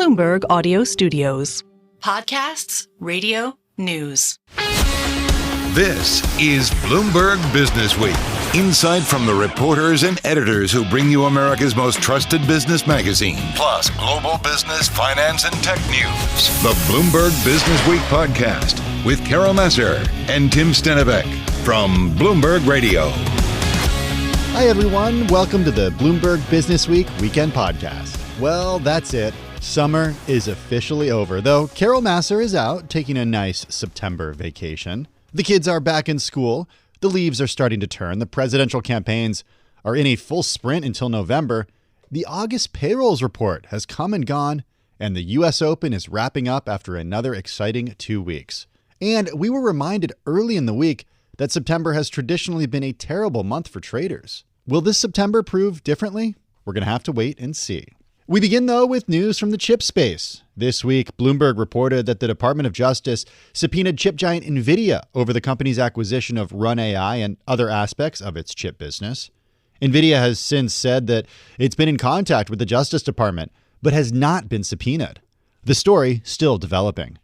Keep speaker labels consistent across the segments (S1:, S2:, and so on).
S1: Bloomberg Audio Studios.
S2: Podcasts, radio, news.
S3: This is Bloomberg Businessweek. Insight from the reporters and editors who bring you America's most trusted business magazine, plus global business, finance, and tech news. The Bloomberg Businessweek podcast with Carol Massar and Tim Stenovec from Bloomberg Radio.
S4: Hi, everyone. Welcome to the Bloomberg Businessweek Weekend Podcast. Well, that's it. Summer is officially over, though Carol Massar is out taking a nice September vacation. The kids are back in school. The leaves are starting to turn. The presidential campaigns are in a full sprint until November. The August payrolls report has come and gone, and the U.S. Open is wrapping up after another exciting 2 weeks. And we were reminded early in the week that September has traditionally been a terrible month for traders. Will this September prove differently? We're going to have to wait and see. We begin, though, with news from the chip space. This week, Bloomberg reported that the Department of Justice subpoenaed chip giant NVIDIA over the company's acquisition of Run AI and other aspects of its chip business. NVIDIA has since said that it's been in contact with the Justice Department, but has not been subpoenaed. The story still developing.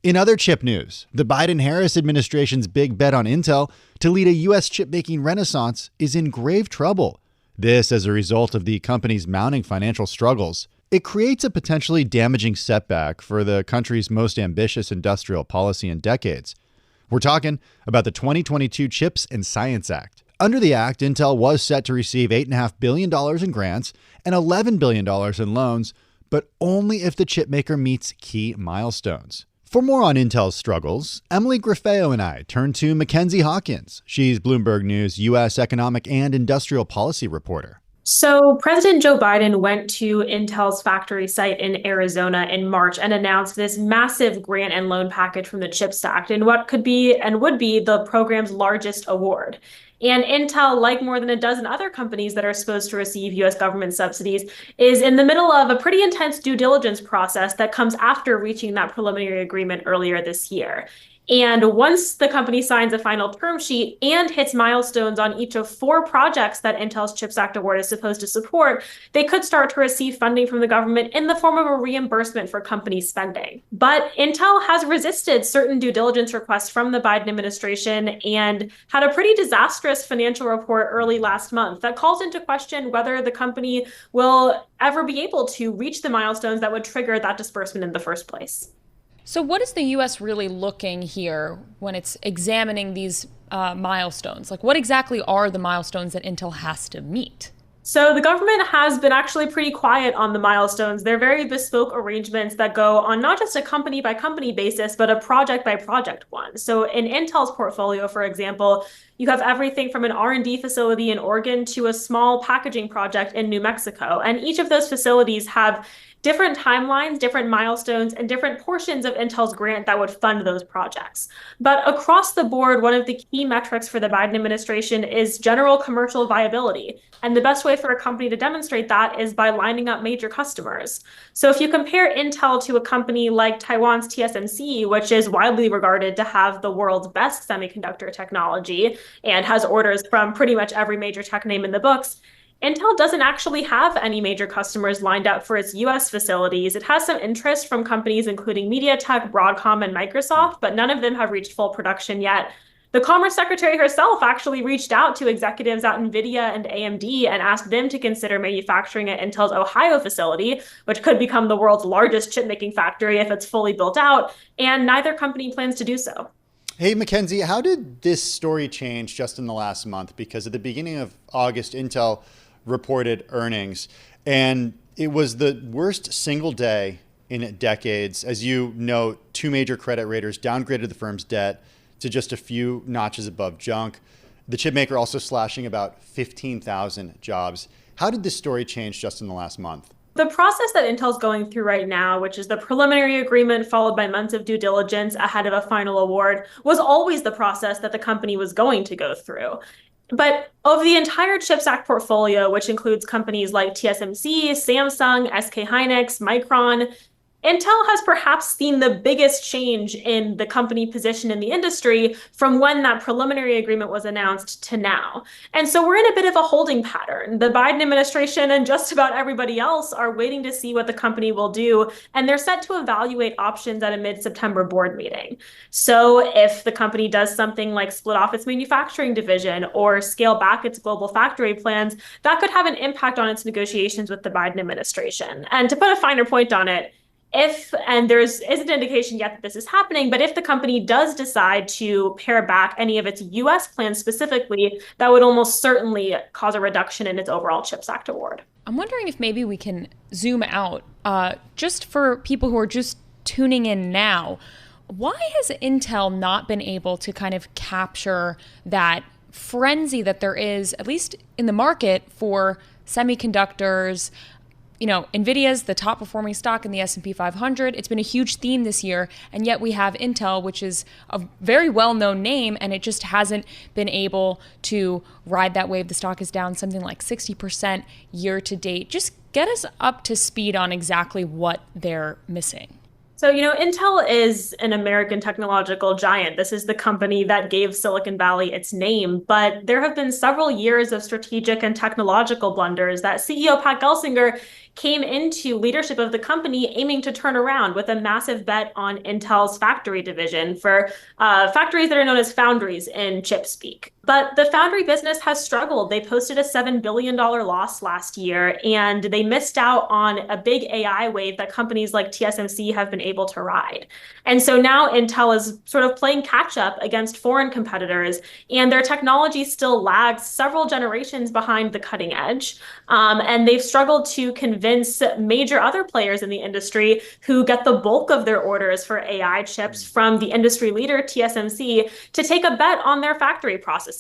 S4: In other chip news, the Biden-Harris administration's big bet on Intel to lead a U.S. chip-making renaissance is in grave trouble. This as a result of the company's mounting financial struggles. It creates a potentially damaging setback for the country's most ambitious industrial policy in decades. We're talking about the 2022 CHIPS and Science Act. Under the act, Intel was set to receive $8.5 billion in grants and $11 billion in loans, but only if the chipmaker meets key milestones. For more on Intel's struggles, Emily Griffeo and I turn to Mackenzie Hawkins. She's Bloomberg News' U.S. economic and industrial policy reporter.
S5: So President Joe Biden went to Intel's factory site in Arizona in March and announced this massive grant and loan package from the CHIPS Act in what could be and would be the program's largest award. And Intel, like more than a dozen other companies that are supposed to receive U.S. government subsidies, is in the middle of a pretty intense due diligence process that comes after reaching that preliminary agreement earlier this year. And once the company signs a final term sheet and hits milestones on each of 4 projects that Intel's CHIPS Act award is supposed to support, they could start to receive funding from the government in the form of a reimbursement for company spending. But Intel has resisted certain due diligence requests from the Biden administration and had a pretty disastrous financial report early last month that calls into question whether the company will ever be able to reach the milestones that would trigger that disbursement in the first place.
S6: So what is the U.S. really looking here when it's examining these milestones? Like, what exactly are the milestones that Intel has to meet?
S5: So the government has been actually pretty quiet on the milestones. They're very bespoke arrangements that go on not just a company by company basis, but a project by project one. So in Intel's portfolio, for example, you have everything from an R&D facility in Oregon to a small packaging project in New Mexico. And each of those facilities have different timelines, different milestones, and different portions of Intel's grant that would fund those projects. But across the board, one of the key metrics for the Biden administration is general commercial viability. And the best way for a company to demonstrate that is by lining up major customers. So if you compare Intel to a company like Taiwan's TSMC, which is widely regarded to have the world's best semiconductor technology and has orders from pretty much every major tech name in the books, Intel doesn't actually have any major customers lined up for its U.S. facilities. It has some interest from companies including MediaTek, Broadcom, and Microsoft, but none of them have reached full production yet. The Commerce Secretary herself actually reached out to executives at NVIDIA and AMD and asked them to consider manufacturing at Intel's Ohio facility, which could become the world's largest chip-making factory if it's fully built out, and neither company plans to do so.
S4: Hey, Mackenzie, how did this story change just in the last month? Because at the beginning of August, Intel reported earnings, and it was the worst single day in decades. As you note, 2 major credit raters downgraded the firm's debt to just a few notches above junk. The chipmaker also slashing about 15,000 jobs. How did this story change just in the last month?
S5: The process that Intel's going through right now, which is the preliminary agreement followed by months of due diligence ahead of a final award, was always the process that the company was going to go through. But of the entire CHIPS Act portfolio, which includes companies like TSMC, Samsung, SK Hynix, Micron, Intel has perhaps seen the biggest change in the company position in the industry from when that preliminary agreement was announced to now. And so we're in a bit of a holding pattern. The Biden administration and just about everybody else are waiting to see what the company will do, and they're set to evaluate options at a mid-September board meeting. So if the company does something like split off its manufacturing division or scale back its global factory plans, that could have an impact on its negotiations with the Biden administration. And to put a finer point on it, and there isn't an indication yet that this is happening, but if the company does decide to pare back any of its U.S. plans specifically, that would almost certainly cause a reduction in its overall CHIPS Act award.
S6: I'm wondering if maybe we can zoom out, just for people who are just tuning in now. Why has Intel not been able to kind of capture that frenzy that there is, at least in the market, for semiconductors? You know, NVIDIA's the top performing stock in the S&P 500. It's been a huge theme this year. And yet we have Intel, which is a very well-known name, and it just hasn't been able to ride that wave. The stock is down something like 60% year to date. Just get us up to speed on exactly what they're missing.
S5: So, Intel is an American technological giant. This is the company that gave Silicon Valley its name. But there have been several years of strategic and technological blunders that CEO Pat Gelsinger came into leadership of the company aiming to turn around with a massive bet on Intel's factory division for factories that are known as foundries in chip speak. But the foundry business has struggled. They posted a $7 billion loss last year, and they missed out on a big AI wave that companies like TSMC have been able to ride. And so now Intel is sort of playing catch up against foreign competitors, and their technology still lags several generations behind the cutting edge. And they've struggled to convince major other players in the industry who get the bulk of their orders for AI chips from the industry leader, TSMC, to take a bet on their factory processes.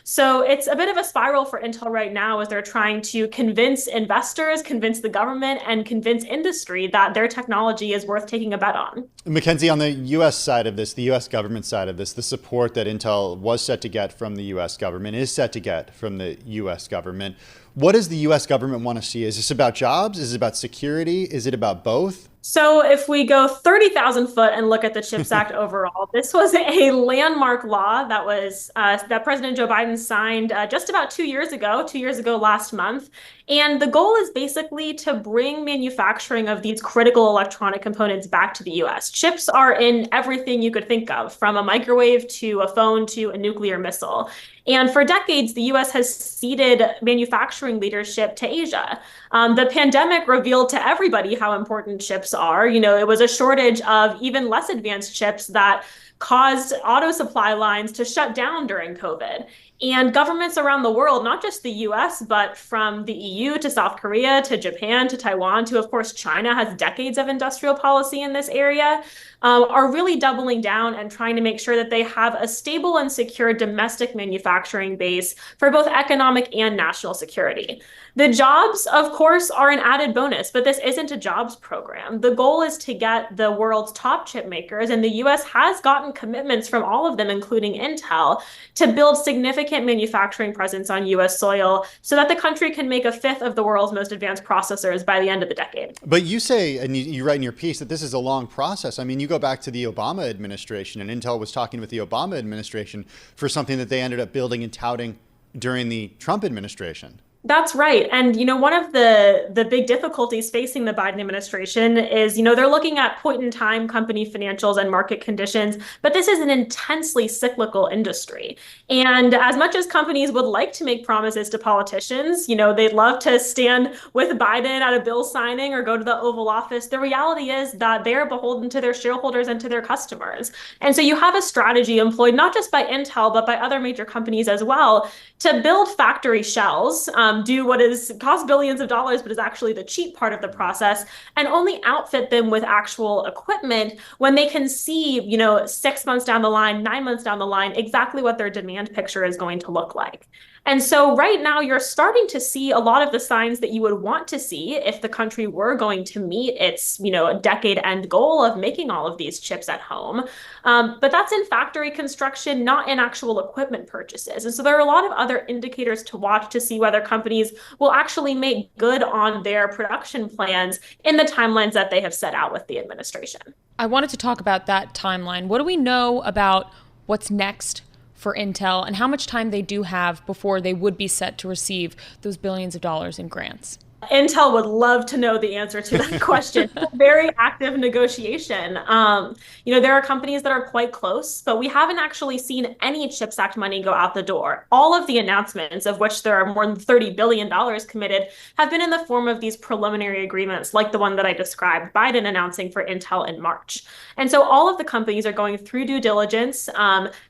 S5: So it's a bit of a spiral for Intel right now as they're trying to convince investors, convince the government, and convince industry that their technology is worth taking a bet on.
S4: Mackenzie, on the U.S. side of this, the U.S. government side of this, the support that Intel was set to get from the U.S. government is set to get from the U.S. government. What does the U.S. government want to see? Is this about jobs? Is it about security? Is it about both?
S5: So if we go 30,000 foot and look at the CHIPS Act overall, this was a landmark law that President Joe Biden signed just about 2 years ago last month. And the goal is basically to bring manufacturing of these critical electronic components back to the U.S. Chips are in everything you could think of, from a microwave to a phone to a nuclear missile. And for decades, the U.S. has ceded manufacturing leadership to Asia. The pandemic revealed to everybody how important chips are. It was a shortage of even less advanced chips that caused auto supply lines to shut down during COVID. And governments around the world, not just the US, but from the EU to South Korea to Japan to Taiwan to, of course, China has decades of industrial policy in this area, are really doubling down and trying to make sure that they have a stable and secure domestic manufacturing base for both economic and national security. The jobs, of course, are an added bonus, but this isn't a jobs program. The goal is to get the world's top chip makers, and the US has gotten commitments from all of them, including Intel, to build significant manufacturing presence on US soil so that the country can make a fifth of the world's most advanced processors by the end of the decade.
S4: But you say, and you write in your piece, that this is a long process. I mean, you go back to the Obama administration, and Intel was talking with the Obama administration for something that they ended up building and touting during the Trump administration.
S5: That's right. And, one of the big difficulties facing the Biden administration is, they're looking at point in time company financials and market conditions, but this is an intensely cyclical industry. And as much as companies would like to make promises to politicians, they'd love to stand with Biden at a bill signing or go to the Oval Office. The reality is that they're beholden to their shareholders and to their customers. And so you have a strategy employed not just by Intel, but by other major companies as well to build factory shells, do what cost billions of dollars, but is actually the cheap part of the process, and only outfit them with actual equipment when they can see, 6 months down the line, 9 months down the line, exactly what their demand picture is going to look like. And so right now you're starting to see a lot of the signs that you would want to see if the country were going to meet its, a decade end goal of making all of these chips at home. But that's in factory construction, not in actual equipment purchases. And so there are a lot of other indicators to watch to see whether companies will actually make good on their production plans in the timelines that they have set out with the administration.
S6: I wanted to talk about that timeline. What do we know about what's next for Intel and how much time they do have before they would be set to receive those billions of dollars in grants?
S5: Intel would love to know the answer to that question. Very active negotiation. There are companies that are quite close, but we haven't actually seen any CHIPS Act money go out the door. All of the announcements, of which there are more than $30 billion committed, have been in the form of these preliminary agreements, like the one that I described, Biden announcing for Intel in March. And so all of the companies are going through due diligence,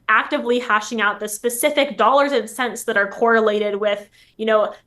S5: actively hashing out the specific dollars and cents that are correlated with,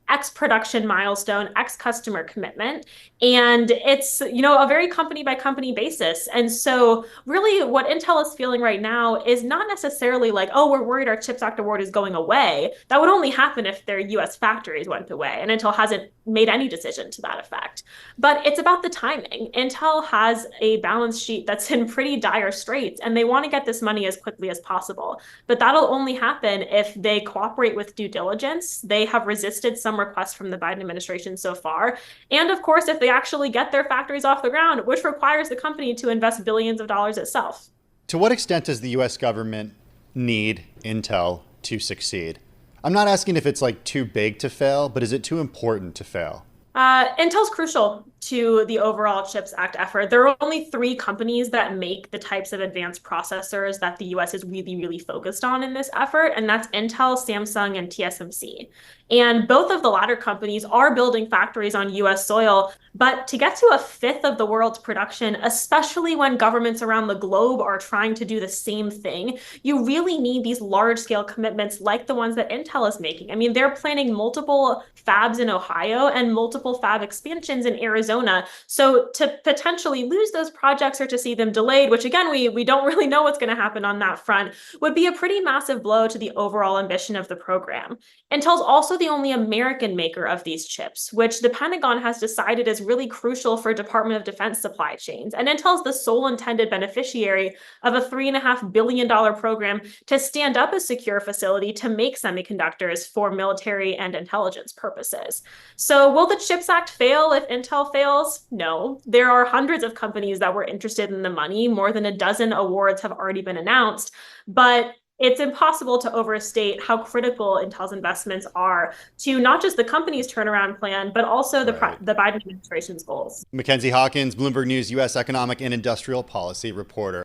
S5: X production milestone, X customer commitment. And it's, a very company by company basis. And so really what Intel is feeling right now is not necessarily like, oh, we're worried our CHIPS Act award is going away. That would only happen if their US factories went away. And Intel hasn't made any decision to that effect. But it's about the timing. Intel has a balance sheet that's in pretty dire straits, and they want to get this money as quickly as possible. But that'll only happen if they cooperate with due diligence. They have resisted some requests from the Biden administration so far. And of course, if they actually get their factories off the ground, which requires the company to invest billions of dollars itself.
S4: To what extent does the U.S. government need Intel to succeed? I'm not asking if it's too big to fail, but is it too important to fail?
S5: Intel's crucial to the overall CHIPS Act effort. There are only 3 companies that make the types of advanced processors that the US is really, really focused on in this effort, and that's Intel, Samsung, and TSMC. And both of the latter companies are building factories on US soil, but to get to a fifth of the world's production, especially when governments around the globe are trying to do the same thing, you really need these large-scale commitments like the ones that Intel is making. I mean, they're planning multiple fabs in Ohio and multiple fab expansions in Arizona. So to potentially lose those projects or to see them delayed, which again, we don't really know what's going to happen on that front, would be a pretty massive blow to the overall ambition of the program. Intel's also the only American maker of these chips, which the Pentagon has decided is really crucial for Department of Defense supply chains. And Intel's the sole intended beneficiary of a $3.5 billion program to stand up a secure facility to make semiconductors for military and intelligence purposes. So will the CHIPS Act fail if Intel fails? No. There are hundreds of companies that were interested in the money. More than a dozen awards have already been announced. But it's impossible to overstate how critical Intel's investments are to not just the company's turnaround plan, but also the Biden administration's goals.
S4: Mackenzie Hawkins, Bloomberg News U.S. economic and industrial policy reporter.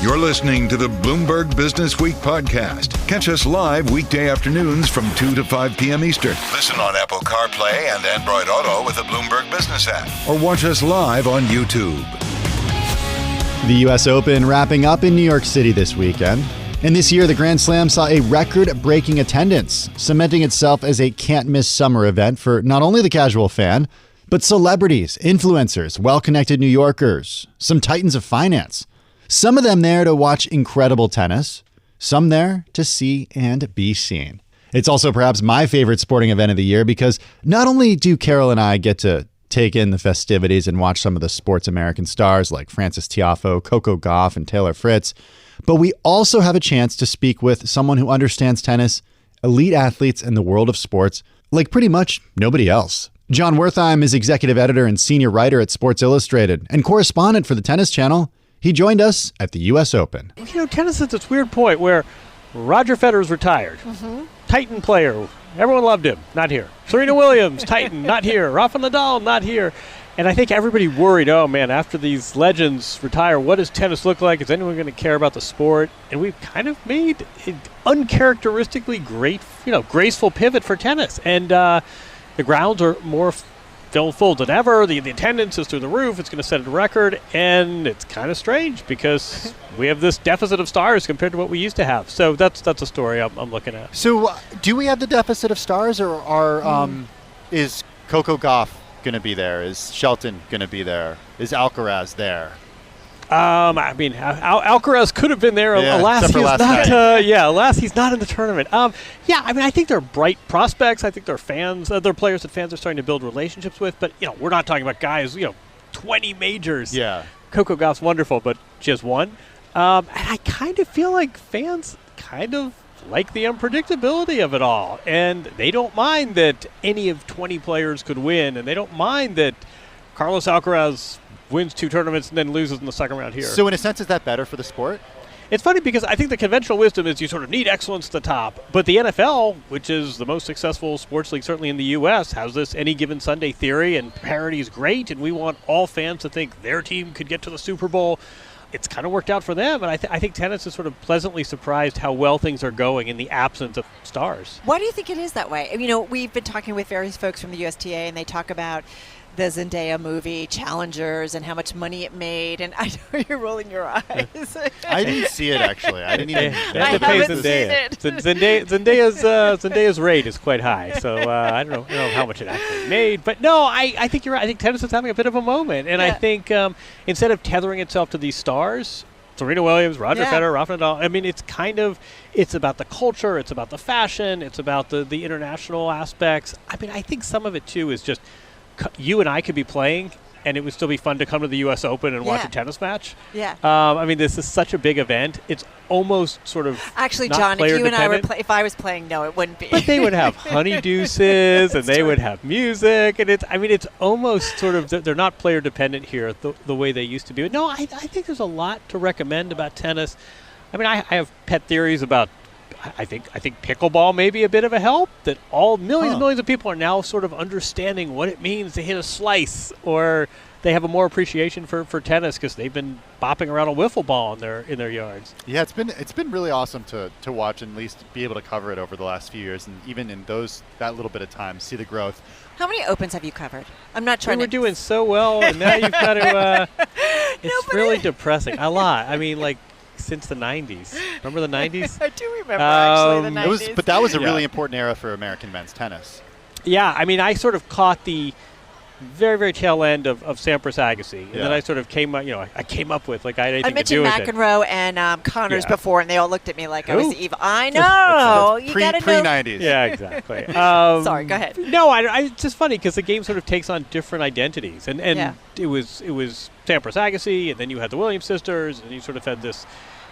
S3: You're listening to the Bloomberg Business Week podcast. Catch us live weekday afternoons from 2 to 5 p.m. Eastern. Listen on Apple CarPlay and Android Auto with the Bloomberg Business App. Or watch us live on YouTube.
S4: The U.S. Open wrapping up in New York City this weekend. And this year, the Grand Slam saw a record-breaking attendance, cementing itself as a can't-miss summer event for not only the casual fan, but celebrities, influencers, well-connected New Yorkers, some titans of finance. Some of them there to watch incredible tennis, some there to see and be seen. It's also perhaps my favorite sporting event of the year because not only do Carol and I get to take in the festivities and watch some of the sports American stars like Frances Tiafoe, Coco Gauff, and Taylor Fritz, but we also have a chance to speak with someone who understands tennis, elite athletes, and the world of sports like pretty much nobody else. John Wertheim is executive editor and senior writer at Sports Illustrated and correspondent for the Tennis Channel. He joined us at the U.S. Open.
S7: Tennis is this weird point where Roger Federer's retired. Titan player. Everyone loved him. Not here. Serena Williams, Titan, not here. Rafa Nadal, not here. And I think everybody worried, oh, man, after these legends retire, what does tennis look like? Is anyone going to care about the sport? And we've kind of made an uncharacteristically great, graceful pivot for tennis. And the grounds are more full than ever. The attendance is through the roof. It's going to set a record. And it's kind of strange because we have this deficit of stars compared to what we used to have. So that's a story I'm looking at.
S4: So do we have the deficit of stars, or is Coco Gauff going to be there? Is Shelton going to be there? Is Alcaraz there?
S7: I mean, Alcaraz could have been there. Alas,
S4: except for
S7: he's
S4: last
S7: not.
S4: night.
S7: Alas, he's not in the tournament. Yeah, I mean, I think they're bright prospects. I think they're fans. They're players that fans are starting to build relationships with. But we're not talking about guys. 20 majors.
S4: Yeah.
S7: Coco Gauff's wonderful, but she has one. And I kind of feel like fans kind of like the unpredictability of it all. And they don't mind that any of 20 players could win. And they don't mind that Carlos Alcaraz wins 2 tournaments and then loses in the second round here.
S4: So in a sense, is that better for the sport?
S7: It's funny because I think the conventional wisdom is you sort of need excellence at the top. But the NFL, which is the most successful sports league certainly in the U.S., has this any given Sunday theory, and parity is great, and we want all fans to think their team could get to the Super Bowl. It's kind of worked out for them, and I think tennis is sort of pleasantly surprised how well things are going in the absence of stars.
S8: Why do you think it is that way? We've been talking with various folks from the USTA, and they talk about the Zendaya movie, Challengers, and how much money it made. And I know you're rolling your eyes.
S4: I didn't see it, actually. I didn't even.
S7: They have to pay Zendaya. Zendaya's rate is quite high, so I don't know how much it actually made. But no, I think you're right. I think tennis is having a bit of a moment, and I think instead of tethering itself to these stars, Serena Williams, Roger Federer, Rafa Nadal. I mean, it's about the culture, it's about the fashion, it's about the international aspects. I mean, I think some of it too is just you and I could be playing, and it would still be fun to come to the U.S. Open and watch a tennis match.
S8: Yeah.
S7: I mean, this is such a big event. It's almost sort of
S8: actually,
S7: not
S8: John, if you and I were
S7: if
S8: I was playing, no, it wouldn't be.
S7: But they would have honeydeuces, and they would have music, and it's almost sort of they're not player dependent here the way they used to be. No, I think there's a lot to recommend about tennis. I mean, I have pet theories about. I think pickleball may be a bit of a help, that all millions of people are now sort of understanding what it means to hit a slice, or they have a more appreciation for tennis because they've been bopping around a wiffle ball in their yards.
S4: Yeah, it's been really awesome to watch and at least be able to cover it over the last few years, and even in that little bit of time, see the growth.
S8: How many Opens have you covered? I'm not trying
S7: We're doing so well, and now you've got to it's really depressing. A lot. I mean, like, since the 90s. Remember the 90s?
S8: I do remember, actually, the 90s.
S4: But that was a really important era for American men's tennis.
S7: Yeah, I mean, I sort of caught the very, very tail end of Sampras Agassi. And then I sort of came up with, like, I had anything to do with it.
S8: I mentioned McEnroe and Connors before, and they all looked at me like I was evil. I know. You gotta know.
S4: Pre-90s.
S7: Yeah, exactly.
S8: Sorry, go ahead.
S7: No, it's just funny because the game sort of takes on different identities. And it was Sampras Agassi, and then you had the Williams sisters, and you sort of had this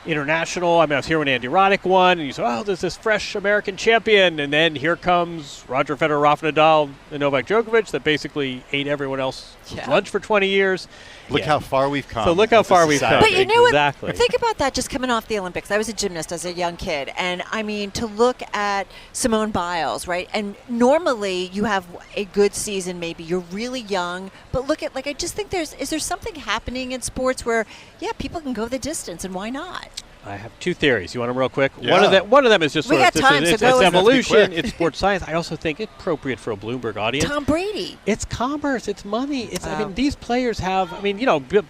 S7: international. I mean, I was here when Andy Roddick won, and you said, there's this fresh American champion, and then here comes Roger Federer, Rafa Nadal, and Novak Djokovic that basically ate everyone else's lunch for 20 years.
S4: Look how far we've come.
S7: So look how far we've come.
S8: But you know
S7: exactly.
S8: what? Think about that just coming off the Olympics. I was a gymnast as a young kid. And, I mean, to look at Simone Biles, right? And normally you have a good season maybe. You're really young. But look at, I just think is there something happening in sports where, people can go the distance, and why not?
S7: I have 2 theories. You want them real quick?
S4: Yeah.
S7: One of them is just
S8: we
S7: sort
S8: got time,
S7: it's
S8: so go
S7: evolution, it's sports science. I also think it's appropriate for a Bloomberg audience.
S8: Tom Brady.
S7: It's commerce. It's money. I mean, these players have. I mean,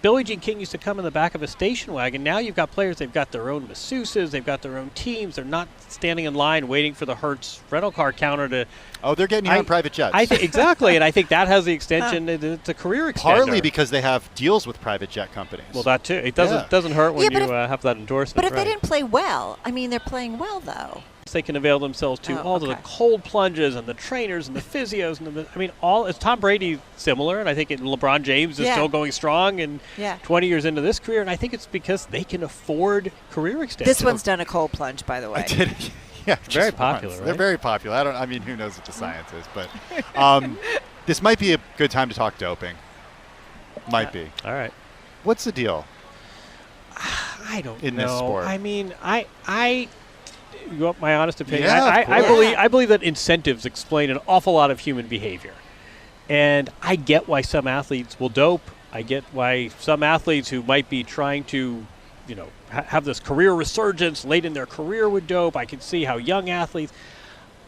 S7: Billie Jean King used to come in the back of a station wagon. Now you've got players. They've got their own masseuses. They've got their own teams. They're not standing in line waiting for the Hertz rental car counter to.
S4: Oh, they're getting here on private jets.
S7: Exactly, and I think that has the extension. It's a career extender.
S4: Partly because they have deals with private jet companies.
S7: Well, that too. It doesn't hurt when you have that endorsement.
S8: But if they didn't play well, I mean, they're playing well though.
S7: They can avail themselves to all of the cold plunges and the trainers and the physios and all. Is Tom Brady similar? And I think LeBron James is still going strong and 20 years into this career. And I think it's because they can afford career extension.
S8: This one's done a cold plunge, by the way.
S4: I did. Yeah,
S7: very popular. Right?
S4: They're very popular. I mean, who knows what the science is, but this might be a good time to talk doping. Might be.
S7: All right.
S4: What's the deal?
S7: I don't know.
S4: In this sport.
S7: I mean, you want my honest opinion?
S4: Yeah,
S7: I believe that incentives explain an awful lot of human behavior. And I get why some athletes will dope. I get why some athletes who might be trying to, have this career resurgence late in their career would dope. I can see how young athletes.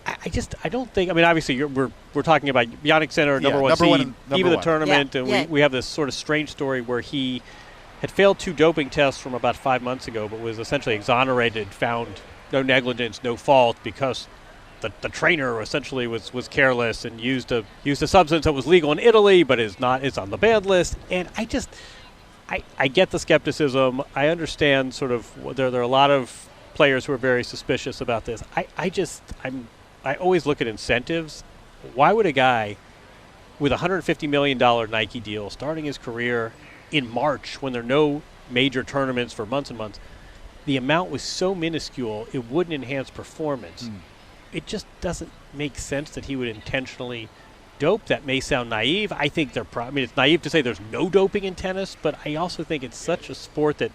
S7: I don't think. I mean, obviously, we're talking about Jannik Sinner, number one seed, eve of the tournament, and we have this sort of strange story where he had failed 2 doping tests from about 5 months ago, but was essentially exonerated, found no negligence, no fault, because the trainer essentially was careless and used a substance that was legal in Italy, but is on the banned list. And I get the skepticism. I understand sort of there are a lot of players who are very suspicious about this. I always look at incentives. Why would a guy with a $150 million Nike deal starting his career in March when there are no major tournaments for months and months, the amount was so minuscule it wouldn't enhance performance. It just doesn't make sense that he would intentionally dope. That may sound naive. I think it's naive to say there's no doping in tennis, but I also think it's such a sport that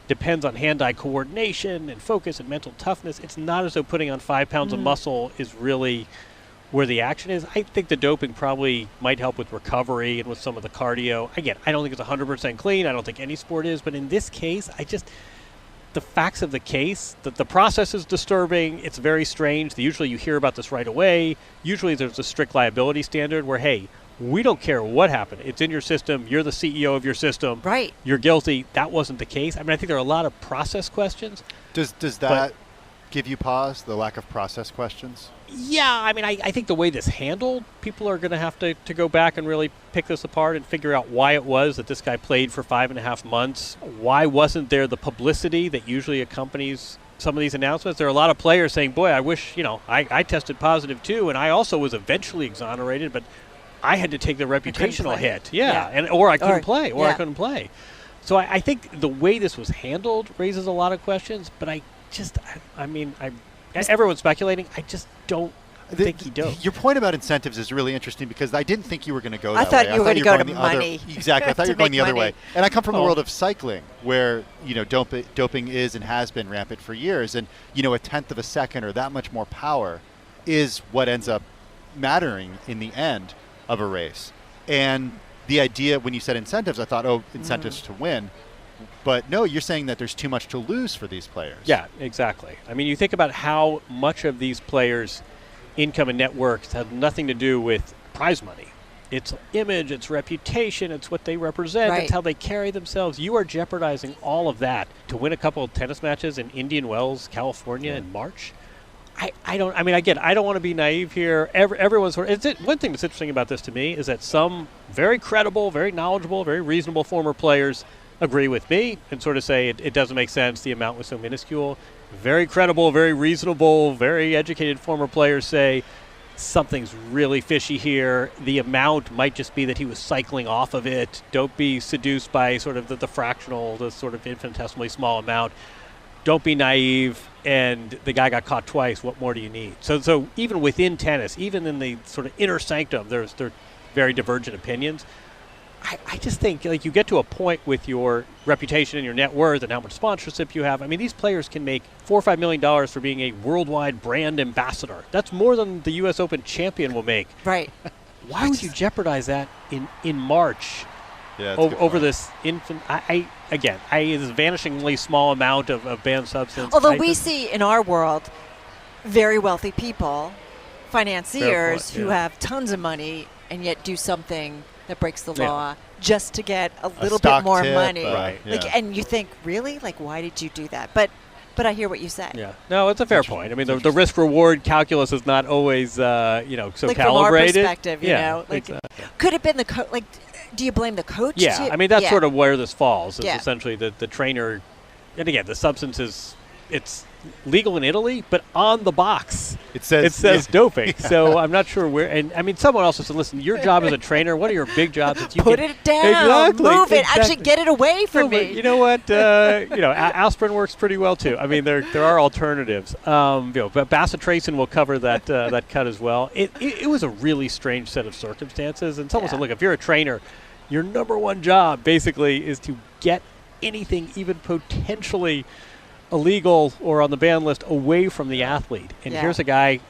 S7: depends on hand-eye coordination and focus and mental toughness. It's not as though putting on 5 pounds of muscle is really where the action is. I think the doping probably might help with recovery and with some of the cardio. Again, I don't think it's 100% clean. I don't think any sport is. But in this case, the facts of the case, the process is disturbing. It's very strange. Usually you hear about this right away. Usually there's a strict liability standard where, hey, we don't care what happened. It's in your system. You're the CEO of your system.
S8: Right.
S7: You're guilty. That wasn't the case. I mean, I think there are a lot of process questions.
S4: Does that give you pause, the lack of process questions?
S7: Yeah, I mean, I think the way this handled, people are going to have to go back and really pick this apart and figure out why it was that this guy played for 5.5 months. Why wasn't there the publicity that usually accompanies some of these announcements? There are a lot of players saying, boy, I wish, I tested positive too, and I also was eventually exonerated, but I had to take the reputational hit. Or I couldn't play, I couldn't play. So I think the way this was handled raises a lot of questions, but everyone's speculating. I just don't think he doped.
S4: Your point about incentives is really interesting because I didn't think you were going to go that way.
S8: I thought you were going to go to money.
S4: Exactly. I thought you were going the other way. And I come from the world of cycling where, doping is and has been rampant for years. And, a tenth of a second or that much more power is what ends up mattering in the end of a race. And the idea, when you said incentives, I thought, incentives to win. But no, you're saying that there's too much to lose for these players.
S7: Yeah, exactly. I mean, you think about how much of these players' income and net worth have nothing to do with prize money. It's image, it's reputation, it's what they represent, it's how they carry themselves. You are jeopardizing all of that to win a couple of tennis matches in Indian Wells, California in March. I don't want to be naive here. Everyone's one thing that's interesting about this to me is that some very credible, very knowledgeable, very reasonable former players agree with me and sort of say it doesn't make sense. The amount was so minuscule. Very credible, very reasonable, very educated former players say something's really fishy here. The amount might just be that he was cycling off of it. Don't be seduced by sort of the fractional, the sort of infinitesimally small amount. Don't be naive. And the guy got caught twice. What more do you need? So even within tennis, even in the sort of inner sanctum, there are very divergent opinions. I just think you get to a point with your reputation and your net worth and how much sponsorship you have. I mean, these players can make $4 or $5 million for being a worldwide brand ambassador. That's more than the U.S. Open champion will make.
S8: Right.
S7: Why would you jeopardize that in March?
S4: Yeah,
S7: over this infant, this vanishingly small amount of banned substance.
S8: Although we see in our world very wealthy people, financiers who have tons of money and yet do something that breaks the law just to get a little bit more money.
S7: Right.
S8: And you think, really? why did you do that? But I hear what you say.
S7: Yeah. No, it's a fair point. I mean, the risk-reward calculus is not always, so calibrated.
S8: From our perspective,
S7: exactly.
S8: Could have been the do you blame the coach?
S7: Yeah, I mean, that's sort of where this falls. Is essentially the trainer, and again, the substance it's legal in Italy, but on the box it says doping. Yeah. So I'm not sure where. And I mean, someone else said, "Listen, your job as a trainer. What are your big jobs that you
S8: put it down, move it, actually get it away from me."
S7: But you know what? Aspirin works pretty well too. I mean, there are alternatives. But Bacitracin will cover that cut as well. It was a really strange set of circumstances. And someone said, "Look, if you're a trainer, your number one job basically is to get anything even potentially illegal or on the ban list away from the athlete." And here's a guy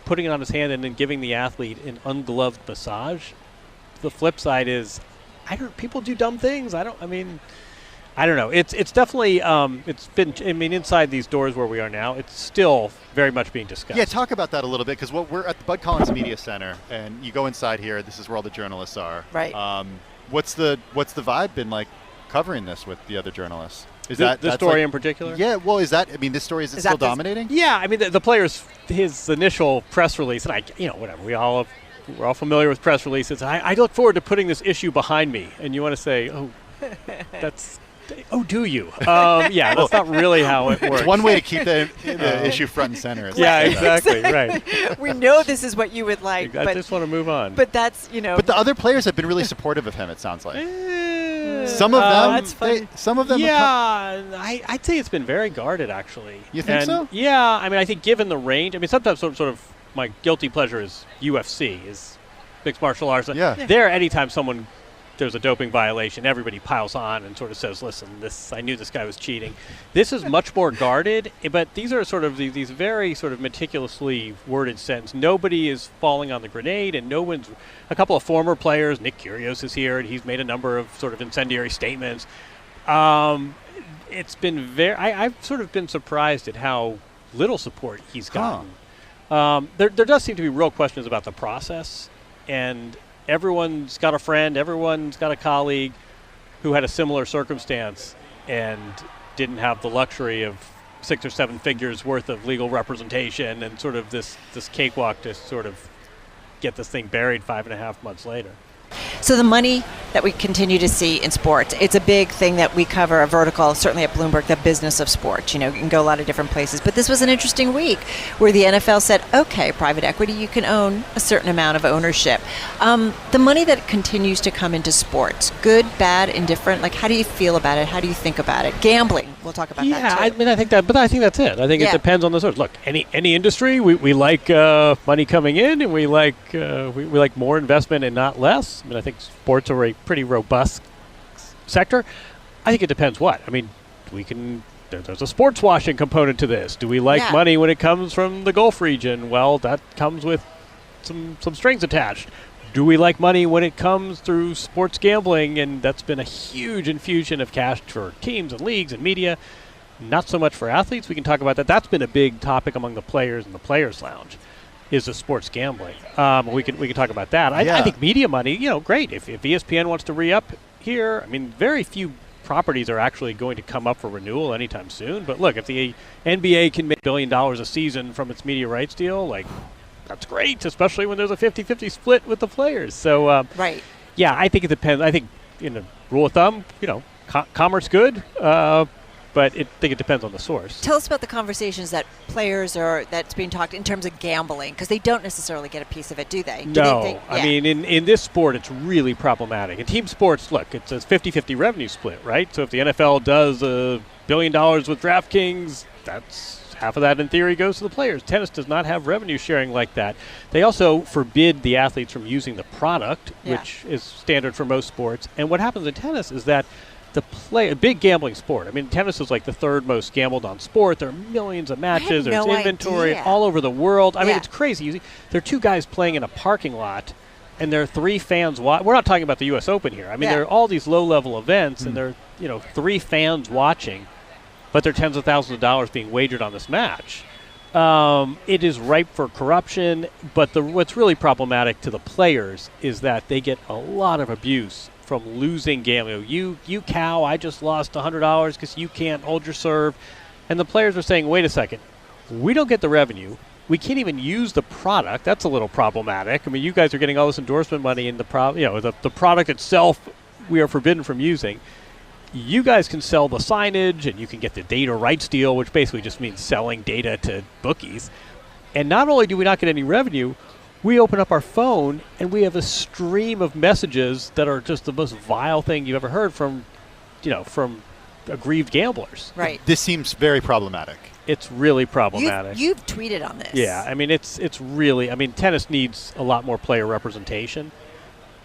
S7: putting it on his hand and then giving the athlete an ungloved massage. The flip side is, people do dumb things. I don't know. It's definitely it's been. I mean, inside these doors where we are now, it's still very much being discussed.
S4: Yeah, talk about that a little bit because we're at the Bud Collins Media Center, and you go inside here. This is where all the journalists are.
S8: Right.
S4: What's the vibe been like covering this with the other journalists? Is
S7: this story in particular?
S4: Yeah. Well, this story is it still dominating?
S7: Yeah. I mean, the players, his initial press release, and whatever. We're all familiar with press releases. I look forward to putting this issue behind me, and you want to say, oh. That's. Oh, do you? Yeah, that's not really how it works.
S4: It's one way to keep the issue front and center.
S7: Yeah, exactly, right.
S8: We know this is what you would like.
S7: I just want to move on.
S8: But that's,
S4: But the other players have been really supportive of him, it sounds like. Some of them.
S8: That's funny.
S4: Some of them.
S7: Yeah, I'd say it's been very guarded, actually.
S4: You think so?
S7: Yeah, I mean, I think given the range, I mean, sometimes sort of my guilty pleasure is UFC, is mixed martial arts.
S4: Yeah.
S7: There, anytime there's a doping violation, everybody piles on and sort of says, listen, I knew this guy was cheating. This is much more guarded, but these are sort of these very sort of meticulously worded sentences. Nobody is falling on the grenade, and a couple of former players, Nick Kyrgios is here, and he's made a number of sort of incendiary statements. It's been I've sort of been surprised at how little support he's gotten. There does seem to be real questions about the process, and everyone's got a friend, everyone's got a colleague who had a similar circumstance and didn't have the luxury of 6 or 7 figures worth of legal representation and sort of this cakewalk to sort of get this thing buried 5.5 months later.
S8: So the money that we continue to see in sports, it's a big thing that we cover, a vertical, certainly at Bloomberg, the business of sports. You can go a lot of different places. But this was an interesting week where the NFL said, okay, private equity, you can own a certain amount of ownership. The money that continues to come into sports, good, bad, indifferent, how do you feel about it? How do you think about it? Gambling, we'll talk about that too.
S7: Yeah, I mean, I think that's it. I think it depends on the source. Look, any industry, we like money coming in, and we like more investment and not less. I mean, I think sports are a pretty robust sector. I think it depends what. I mean, there's a sports washing component to this. Do we like money when it comes from the Gulf region? Well, that comes with some strings attached. Do we like money when it comes through sports gambling? And that's been a huge infusion of cash for teams and leagues and media. Not so much for athletes. We can talk about that. That's been a big topic among the players in the Players Lounge. Is the sports gambling. We can talk about that. I think media money, great. If ESPN wants to re-up here, I mean, very few properties are actually going to come up for renewal anytime soon. But look, if the NBA can make $1 billion a season from its media rights deal, that's great, especially when there's a 50-50 split with the players. So,
S8: right.
S7: Yeah, I think it depends. I think, rule of thumb, commerce good. But I think it depends on the source.
S8: Tell us about the conversations that that's being talked in terms of gambling, because they don't necessarily get a piece of it, do they?
S7: No. I mean, in this sport, it's really problematic. In team sports, look, it's a 50-50 revenue split, right? So if the NFL does $1 billion with DraftKings, that's half of that, in theory, goes to the players. Tennis does not have revenue sharing like that. They also forbid the athletes from using the product, which is standard for most sports. And what happens in tennis is that a big gambling sport. I mean, tennis is like the third most gambled on sport. There are millions of matches. There's inventory all over the world. I mean, it's crazy. There are 2 guys playing in a parking lot, and there are 3 fans. We're not talking about the U.S. Open here. I mean, there are all these low-level events, and there are 3 fans watching, but there are tens of thousands of dollars being wagered on this match. It is ripe for corruption, but what's really problematic to the players is that they get a lot of abuse from losing gambling. You cow, I just lost $100 because you can't hold your serve. And the players are saying, wait a second, we don't get the revenue. We can't even use the product. That's a little problematic. I mean, you guys are getting all this endorsement money in the product itself we are forbidden from using. You guys can sell the signage, and you can get the data rights deal, which basically just means selling data to bookies. And not only do we not get any revenue, we open up our phone, and we have a stream of messages that are just the most vile thing you've ever heard from aggrieved gamblers.
S8: Right.
S4: This seems very problematic.
S7: It's really problematic.
S8: You've tweeted on this.
S7: Yeah, I mean, it's really. I mean, tennis needs a lot more player representation.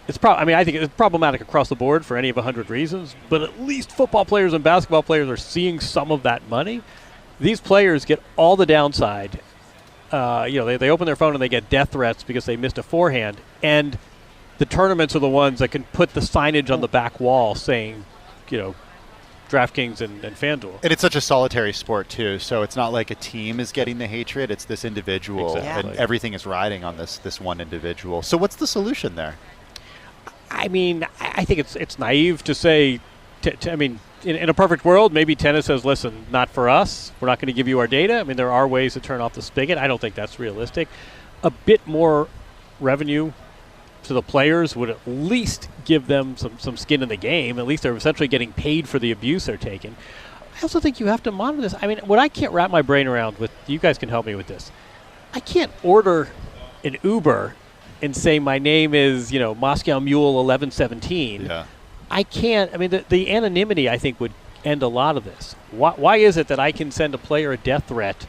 S7: I think it's problematic across the board for any of 100 reasons, but at least football players and basketball players are seeing some of that money. These players get all the downside. They open their phone and they get death threats because they missed a forehand. And the tournaments are the ones that can put the signage on the back wall saying, DraftKings and FanDuel.
S4: And it's such a solitary sport, too. So it's not like a team is getting the hatred. It's this individual.
S7: Exactly.
S4: And everything is riding on this one individual. So what's the solution there?
S7: I mean, I think it's naive to say, in a perfect world, maybe tennis says, listen, not for us. We're not going to give you our data. I mean, there are ways to turn off the spigot. I don't think that's realistic. A bit more revenue to the players would at least give them some skin in the game. At least they're essentially getting paid for the abuse they're taking. I also think you have to monitor this. I mean, what I can't wrap my brain around with, you guys can help me with this. I can't order an Uber and say my name is, Moscow Mule 1117.
S4: Yeah.
S7: I can't. I mean, the anonymity, I think, would end a lot of this. Why is it that I can send a player a death threat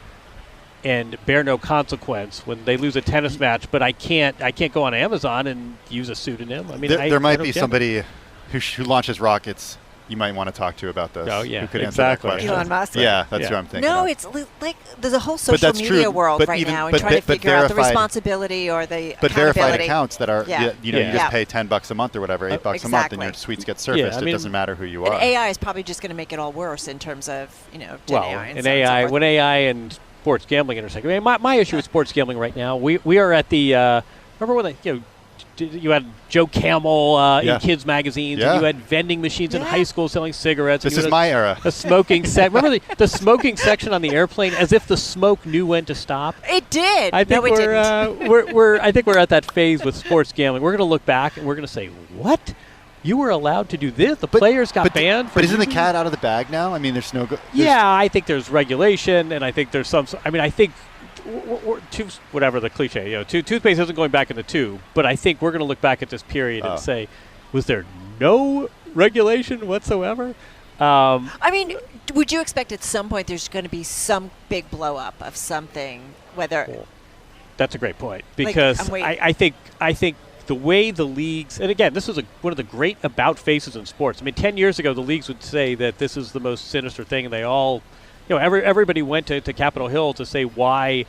S7: and bear no consequence when they lose a tennis match, but I can't go on Amazon and use a pseudonym? I mean,
S4: there might be somebody who launches rockets you might want to talk to about this.
S7: Oh, yeah,
S4: who could
S7: exactly.
S4: answer that question.
S8: Elon Musk.
S4: Yeah, that's who I'm thinking
S8: No,
S4: of.
S8: it's like there's a whole social media world right now and trying to figure out the responsibility or the
S4: But
S8: accountability.
S4: verified accounts that are, you just pay $10 a month or whatever, $8 a month, and your tweets get surfaced. It doesn't matter who you are.
S8: And AI is probably just going to make it all worse in terms of, Gen AI and
S7: when AI and sports gambling intersect. I mean, my issue with sports gambling right now, we are at the, remember when you had Joe Camel in kids magazines, and you had vending machines in high school selling cigarettes.
S4: This is my era.
S7: A smoking remember the smoking section on the airplane, as if the smoke knew when to stop.
S8: It did.
S7: I think I think we're at that phase with sports gambling. We're going to look back and we're going to say, what? You were allowed to do this? The players got banned?
S4: But isn't the cat out of the bag now? I mean, there's no...
S7: I think there's regulation, and I think there's some... I mean, I think... whatever the cliche, toothpaste isn't going back in the tube, but I think we're going to look back at this period and say, was there no regulation whatsoever?
S8: I mean, would you expect at some point there's going to be some big blow up of something, whether...
S7: That's a great point, because I think the way the leagues, and again, this was one of the great about faces in sports. I mean, 10 years ago, the leagues would say that this is the most sinister thing, and they all... everybody went to Capitol Hill to say why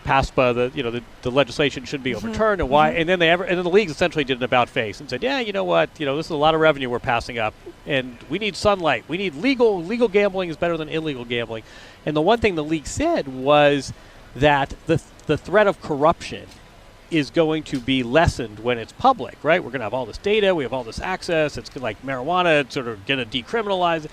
S7: PASPA, the legislation should be overturned, and why, and then the leagues essentially did an about face and said, you know what, this is a lot of revenue we're passing up, and we need sunlight. We need legal gambling is better than illegal gambling, and the one thing the league said was that the threat of corruption is going to be lessened when it's public, right? We're going to have all this data, we have all this access. It's like marijuana, it's sort of going to decriminalize it.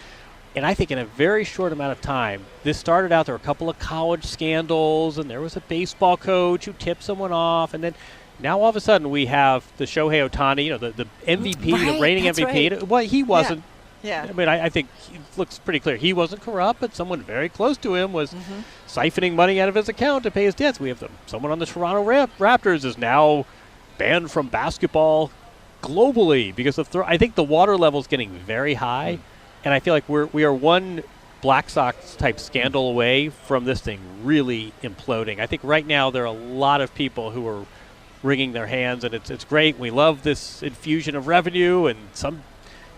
S7: And I think in a very short amount of time, this started out, there were a couple of college scandals, and there was a baseball coach who tipped someone off, and then now all of a sudden we have the Shohei Ohtani, the MVP, the reigning MVP.
S8: Right.
S7: Well, he wasn't.
S8: Yeah.
S7: I mean, I think it looks pretty clear. He wasn't corrupt, but someone very close to him was siphoning money out of his account to pay his debts. We have someone on the Toronto Raptors is now banned from basketball globally because of I think the water level is getting very high. And I feel like we are one Black Sox type scandal away from this thing really imploding. I think right now there are a lot of people who are wringing their hands, and it's great. We love this infusion of revenue, and some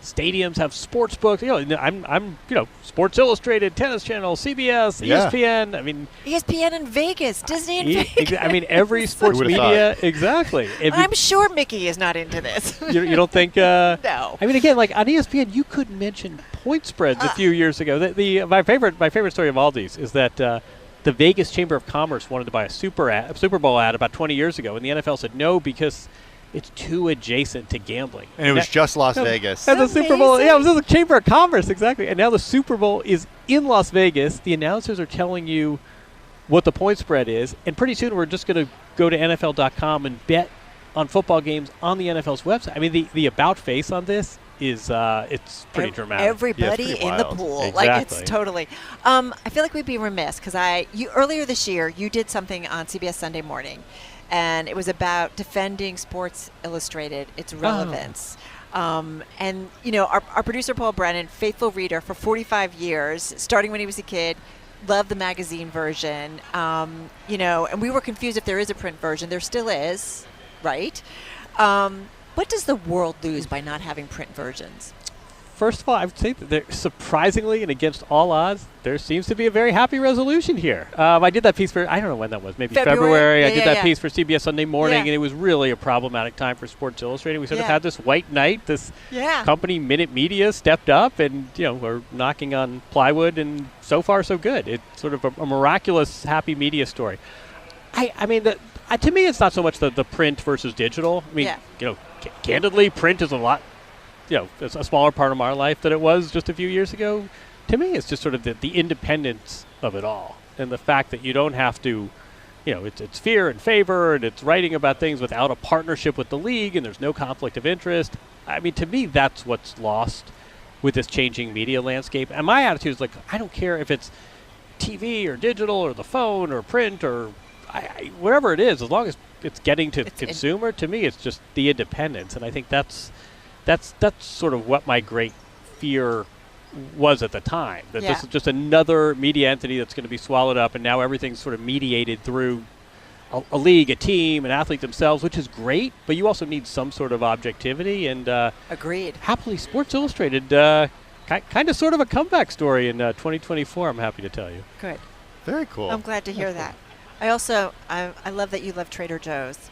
S7: stadiums have sports books. I'm Sports Illustrated, Tennis Channel, CBS, ESPN. I mean,
S8: ESPN in Vegas, Disney in Vegas.
S7: I mean, every sports media, exactly.
S8: I'm sure Mickey is not into this.
S7: You don't think?
S8: No.
S7: I mean, again, like on ESPN, you could mention point spreads a few years ago. My favorite story of all these is that the Vegas Chamber of Commerce wanted to buy a Super Bowl ad about 20 years ago, and the NFL said no because it's too adjacent to gambling.
S4: And it was just Las Vegas.
S7: And the Super Bowl, it was the Chamber of Commerce, exactly. And now the Super Bowl is in Las Vegas. The announcers are telling you what the point spread is, and pretty soon we're just going to go to NFL.com and bet on football games on the NFL's website. I mean, the about face on this is it's pretty dramatic.
S8: Everybody in the pool.
S7: Exactly.
S8: Like, it's totally. I feel like we'd be remiss because earlier this year you did something on CBS Sunday Morning, and it was about defending Sports Illustrated, its relevance. And, our producer, Paul Brennan, faithful reader for 45 years, starting when he was a kid, loved the magazine version, and we were confused if there is a print version. There still is, right? What does the world lose by not having print versions?
S7: First of all, I would say that surprisingly and against all odds, there seems to be a very happy resolution here. I did that piece I don't know when that was, maybe February. I did that piece for CBS Sunday Morning, and it was really a problematic time for Sports Illustrated. We sort of had this white knight, this company, Minute Media, stepped up, and we're knocking on plywood, and so far so good. It's sort of a miraculous, happy media story. I mean, to me, it's not so much the print versus digital. I mean, candidly, print is a lot. It's a smaller part of our life than it was just a few years ago. To me, it's just sort of the independence of it all, and the fact that you don't have to it's fear and favor, and it's writing about things without a partnership with the league, and there's no conflict of interest. I mean, to me, that's what's lost with this changing media landscape. And my attitude is like, I don't care if it's TV or digital or the phone or print or whatever it is, as long as it's getting to the consumer. To me, it's just the independence, and I think that's sort of what my great fear was at the time, that this is just another media entity that's going to be swallowed up, and now everything's sort of mediated through a league, a team, an athlete themselves, which is great, but you also need some sort of objectivity. And
S8: agreed. Happily,
S7: Sports Illustrated, kind of sort of a comeback story in 2024, I'm happy to tell you.
S8: Good.
S4: Very cool.
S8: I'm glad to hear that. I also, I love that you love Trader Joe's.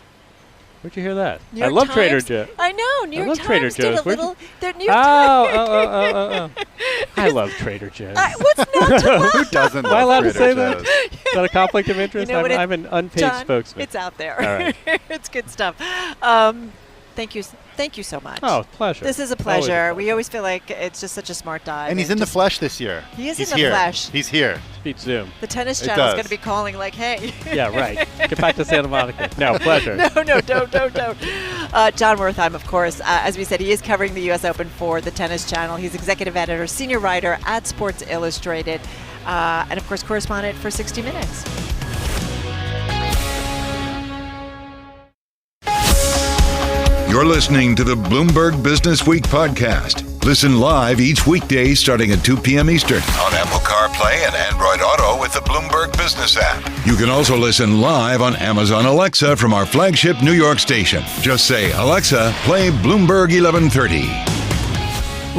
S7: Where'd you hear that?
S8: New York
S7: I love
S8: Times.
S7: Trader Joe's.
S8: I know. New York Times
S7: Trader
S8: did
S7: Joe's.
S8: a little. The New York Times.
S7: I love Trader Joe's.
S8: What's not to love?
S4: Who doesn't
S7: Am I allowed
S4: love
S7: to say
S4: Trader
S7: that?
S4: Joe's?
S7: Is that a conflict of interest? I'm an unpaid
S8: John,
S7: spokesman.
S8: It's out there.
S7: All right.
S8: It's good stuff. Thank you so much.
S7: Oh, pleasure.
S8: This is a pleasure. We always feel like it's just such a smart dive.
S4: And he's in the flesh this year.
S8: He is
S4: He's
S8: in the
S4: here.
S8: flesh.
S4: He's here.
S7: Beat Zoom.
S8: The tennis
S4: It
S8: channel is
S4: does.
S8: going to be calling like, hey.
S7: Yeah, right. Get back to Santa Monica. No, pleasure.
S8: No, don't. John Wertheim, of course, as we said, he is covering the U.S. Open for the Tennis Channel. He's executive editor, senior writer at Sports Illustrated, and, of course, correspondent for 60 Minutes.
S3: You're listening to the Bloomberg Business Week podcast. Listen live each weekday starting at 2 p.m. Eastern on Apple CarPlay and Android Auto with the Bloomberg Business App. You can also listen live on Amazon Alexa from our flagship New York station. Just say, Alexa, play Bloomberg 1130.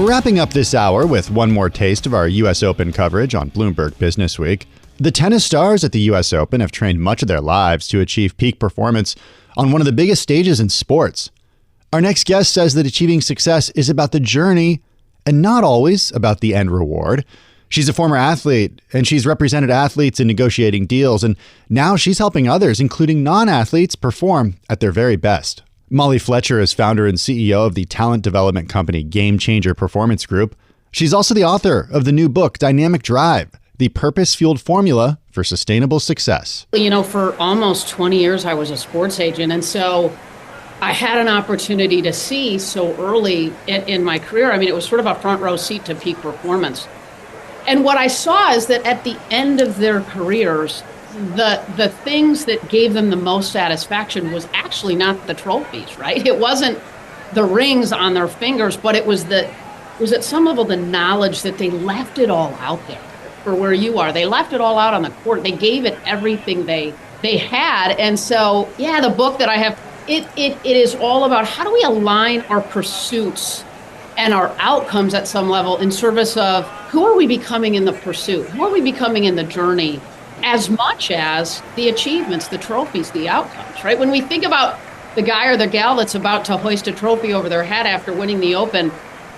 S4: Wrapping up this hour with one more taste of our U.S. Open coverage on Bloomberg Business Week. The tennis stars at the U.S. Open have trained much of their lives to achieve peak performance on one of the biggest stages in sports. Our next guest says that achieving success is about the journey and not always about the end reward. She's a former athlete, and she's represented athletes in negotiating deals, and now she's helping others, including non-athletes, perform at their very best. Molly Fletcher is founder and CEO of the talent development company Game Changer Performance Group. She's also the author of the new book, Dynamic Drive, the purpose-fueled formula for sustainable success.
S9: For almost 20 years, I was a sports agent, and so I had an opportunity to see so early in my career. I mean, it was sort of a front row seat to peak performance. And what I saw is that at the end of their careers, the things that gave them the most satisfaction was actually not the trophies, right? It wasn't the rings on their fingers, but it was at some level the knowledge that they left it all out there for where you are. They left it all out on the court. They gave it everything they had. And so, the book that I have, It is all about how do we align our pursuits and our outcomes at some level in service of who are we becoming in the pursuit? Who are we becoming in the journey as much as the achievements, the trophies, the outcomes, right? When we think about the guy or the gal that's about to hoist a trophy over their head after winning the Open,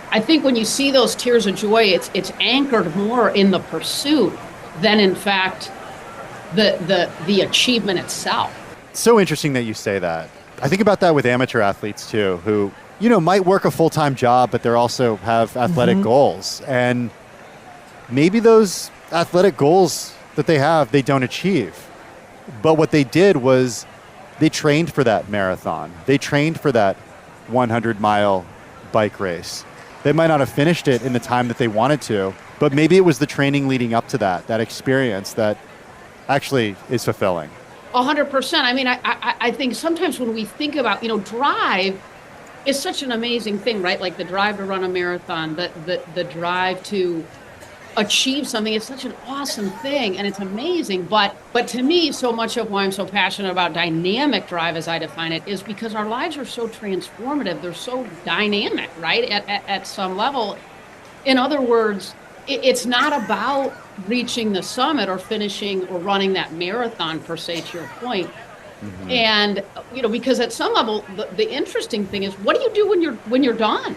S9: I think when you see those tears of joy, it's anchored more in the pursuit than in fact the achievement itself.
S4: So interesting that you say that. I think about that with amateur athletes too, who, might work a full-time job, but they also have athletic goals. And maybe those athletic goals that they have, they don't achieve. But what they did was they trained for that marathon. They trained for that 100-mile bike race. They might not have finished it in the time that they wanted to, but maybe it was the training leading up to that experience that actually is fulfilling.
S9: 100%. I mean, I think sometimes when we think about, drive is such an amazing thing, right? Like the drive to run a marathon, the drive to achieve something. It's such an awesome thing and it's amazing. But to me, so much of why I'm so passionate about dynamic drive, as I define it, is because our lives are so transformative. They're so dynamic, right? At some level. In other words, it's not about reaching the summit or finishing or running that marathon per se, to your point. Mm-hmm. And, because at some level, the interesting thing is, what do you do when you're done,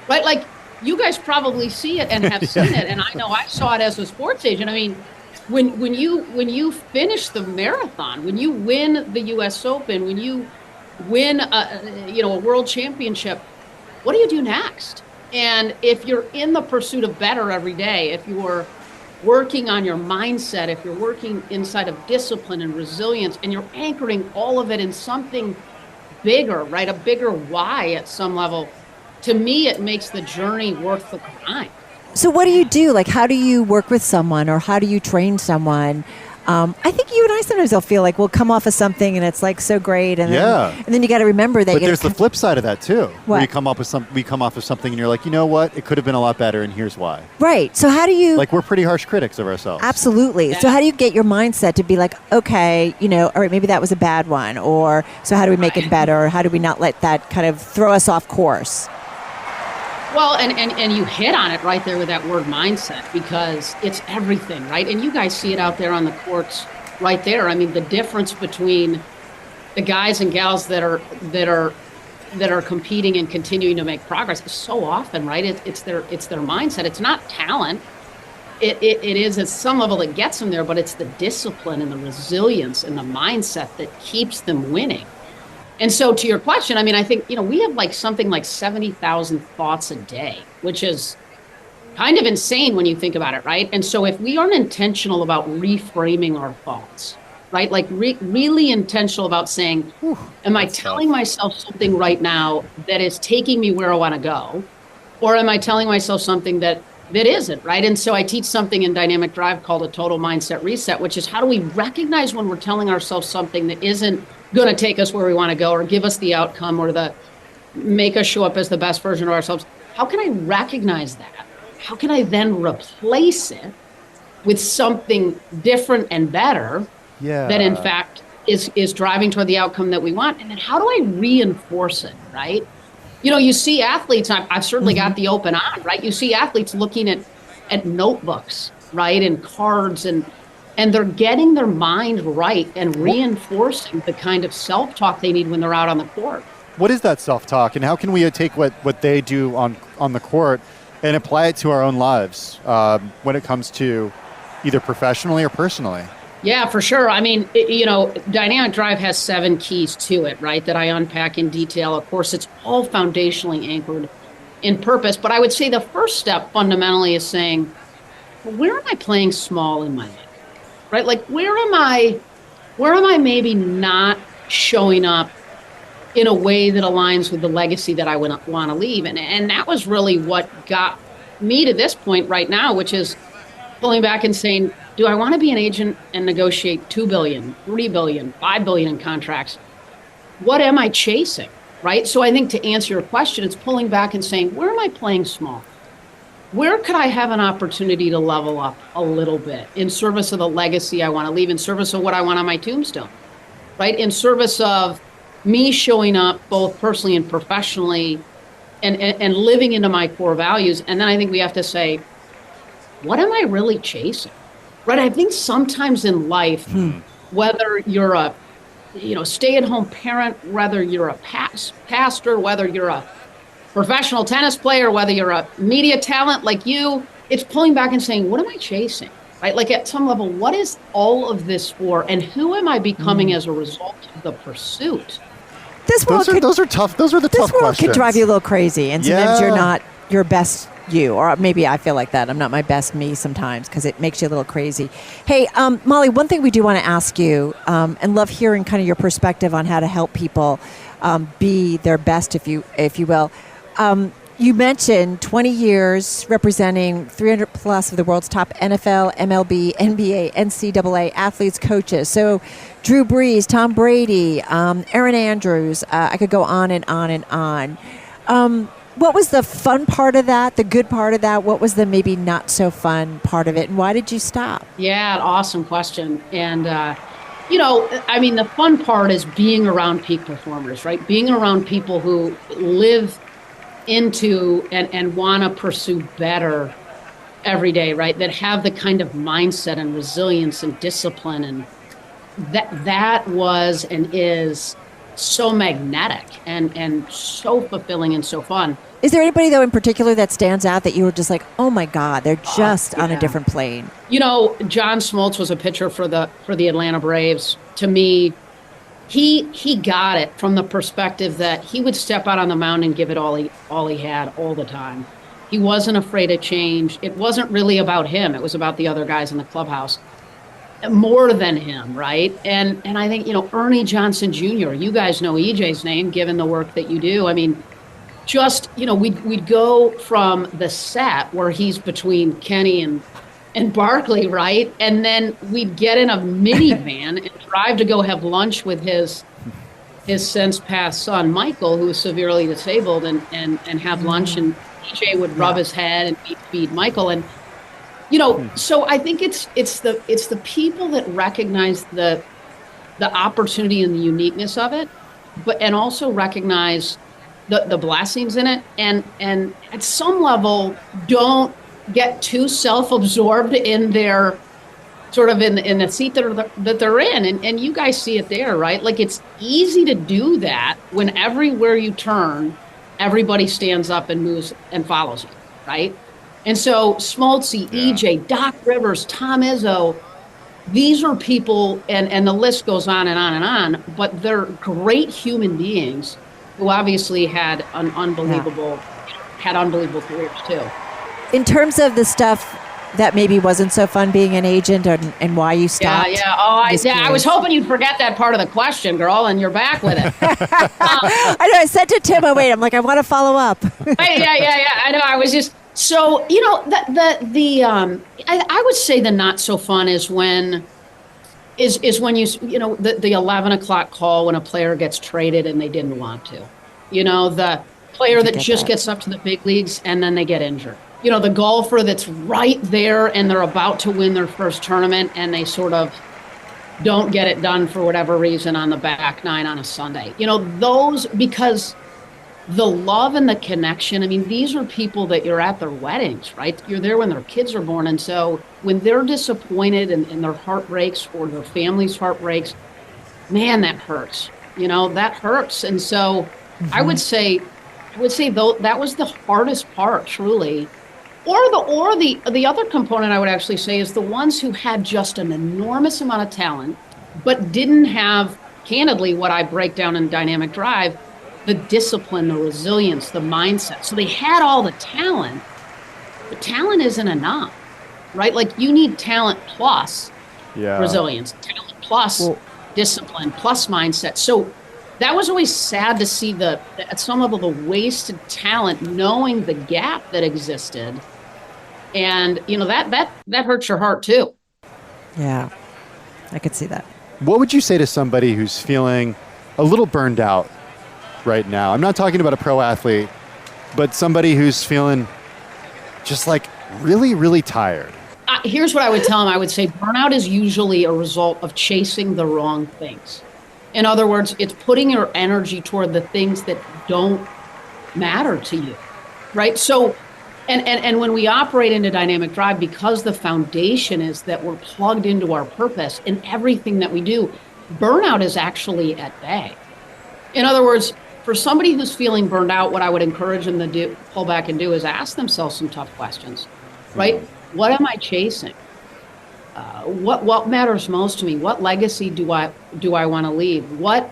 S9: right? Like you guys probably see it and have seen it. And I know I saw it as a sports agent. I mean, when you finish the marathon, when you win the U.S. Open, when you win a world championship, what do you do next? And if you're in the pursuit of better every day, if you're working on your mindset, if you're working inside of discipline and resilience, and you're anchoring all of it in something bigger, right? A bigger why at some level, to me, it makes the journey worth the grind.
S8: So what do you do? Like, how do you work with someone, or how do you train someone? I think you and I sometimes will feel like we'll come off of something and it's like so great, and then you got to remember that.
S4: But there's the flip side of that too, where
S8: what?
S4: we come off of something, and you're like, you know what, it could have been a lot better, and here's why.
S8: Right. So how do you?
S4: Like, we're pretty harsh critics of ourselves.
S8: Absolutely. So how do you get your mindset to be like, okay, all right, maybe that was a bad one, or so how do we make it better? Or how do we not let that kind of throw us off course?
S9: Well, and you hit on it right there with that word mindset, because it's everything, right? And you guys see it out there on the courts right there. I mean, the difference between the guys and gals that are competing and continuing to make progress is so often, right? It's their mindset. It's not talent. It is at some level it gets them there, but it's the discipline and the resilience and the mindset that keeps them winning. And so to your question, I mean, I think, we have like something like 70,000 thoughts a day, which is kind of insane when you think about it, right? And so if we aren't intentional about reframing our thoughts, right? Like really intentional about saying, am I telling myself something right now that is taking me where I want to go? Or am I telling myself something that isn't, right? And so I teach something in Dynamic Drive called a total mindset reset, which is how do we recognize when we're telling ourselves something that isn't going to take us where we want to go, or give us the outcome, or make us show up as the best version of ourselves. How can I recognize that? How can I then replace it with something different and better that in fact is driving toward the outcome that we want? And then how do I reinforce it, right? You see athletes, I've certainly got the open eye, right? You see athletes looking at notebooks, right? And cards, and they're getting their mind right and reinforcing the kind of self-talk they need when they're out on the court.
S4: What is that self-talk, and how can we take what they do on the court and apply it to our own lives when it comes to either professionally or personally?
S9: Yeah, for sure. I mean, Dynamic Drive has 7 keys to it, right, that I unpack in detail. Of course, it's all foundationally anchored in purpose. But I would say the first step fundamentally is saying, well, where am I playing small in my life? Right? Like, where am I maybe not showing up in a way that aligns with the legacy that I want to leave? And that was really what got me to this point right now, which is pulling back and saying, do I want to be an agent and negotiate $2 billion, $3 billion, $5 billion in contracts? What am I chasing? Right? So I think to answer your question, it's pulling back and saying, where am I playing small? Where could I have an opportunity to level up a little bit in service of the legacy I want to leave, in service of what I want on my tombstone, right? In service of me showing up both personally and professionally and living into my core values. And then I think we have to say, what am I really chasing? Right? I think sometimes in life, whether you're a stay-at-home parent, whether you're a pastor, whether you're a professional tennis player, whether you're a media talent like you, it's pulling back and saying, what am I chasing? Right? Like, at some level, what is all of this for, and who am I becoming as a result of the pursuit?
S4: Those are tough. Those are the tough questions.
S8: This world could drive you a little crazy, and sometimes you're not your best you, or maybe I feel like that. I'm not my best me sometimes because it makes you a little crazy. Hey, Molly, one thing we do want to ask you, and love hearing kind of your perspective on how to help people be their best, if you will. You mentioned 20 years representing 300 plus of the world's top NFL, MLB, NBA, NCAA athletes, coaches. So Drew Brees, Tom Brady, Aaron Andrews, I could go on and on and on. What was the fun part of that, the good part of that? What was the maybe not so fun part of it? And why did you stop?
S9: Yeah, awesome question. And, the fun part is being around peak performers, right? Being around people who live into and want to pursue better every day, right? That have the kind of mindset and resilience and discipline. And that was and is so magnetic and so fulfilling and so fun.
S8: Is there anybody, though, in particular that stands out that you were just like, oh my God, they're just on a different plane?
S9: John Smoltz was a pitcher for the Atlanta Braves. To me, he got it from the perspective that he would step out on the mound and give it all he had all the time. He wasn't afraid of change. It wasn't really about him. It was about the other guys in the clubhouse. More than him, right? And I think, Ernie Johnson Jr., you guys know EJ's name, given the work that you do. I mean, just, we'd go from the set where he's between Kenny and Barkley, right? And then we'd get in a minivan and drive to go have lunch with his since passed son, Michael, who is severely disabled, and have lunch, and EJ would rub his head and feed Michael. And, so I think it's the people that recognize the opportunity and the uniqueness of it, and also recognize the blessings in it, and at some level don't get too self-absorbed in their sort of in the seat that they're in. And you guys see it there, right? Like, it's easy to do that when everywhere you turn, everybody stands up and moves and follows you, right? And so Smoltzy, EJ, Doc Rivers, Tom Izzo, these are people, and the list goes on and on and on, but they're great human beings who obviously had unbelievable careers too.
S8: In terms of the stuff that maybe wasn't so fun being an agent, and why you stopped.
S9: Yeah. Oh, I was hoping you'd forget that part of the question, girl, and you're back with it.
S8: I know. I said to Tim, I'm like, I want to follow up.
S9: Yeah. I know. I was just so I would say the not so fun is when you the 11 o'clock call when a player gets traded and they didn't want to, the player that just gets up to the big leagues and then they get injured. The golfer that's right there and they're about to win their first tournament and they sort of don't get it done for whatever reason on the back nine on a Sunday. Those, because the love and the connection, I mean, these are people that you're at their weddings, right? You're there when their kids are born. And so when they're disappointed and their heart breaks or their family's heart breaks, man, that hurts. That hurts. And so I would say though that was the hardest part, truly. Or the other component I would actually say is the ones who had just an enormous amount of talent, but didn't have, candidly, what I break down in Dynamic Drive, the discipline, the resilience, the mindset. So they had all the talent, but talent isn't enough, right? Like, you need talent plus resilience, talent plus discipline plus mindset. So that was always sad to see at some level, the wasted talent, knowing the gap that existed. And, that hurts your heart too.
S8: Yeah, I could see that.
S4: What would you say to somebody who's feeling a little burned out right now? I'm not talking about a pro athlete, but somebody who's feeling just like really, really tired.
S9: Here's what I would tell them. I would say burnout is usually a result of chasing the wrong things. In other words, it's putting your energy toward the things that don't matter to you, right? So, and when we operate into Dynamic Drive, because the foundation is that we're plugged into our purpose in everything that we do, burnout is actually at bay. In other words, for somebody who's feeling burned out, what I would encourage them to pull back and do is ask themselves some tough questions, right? What am I chasing? What matters most to me? What legacy do I want to leave? What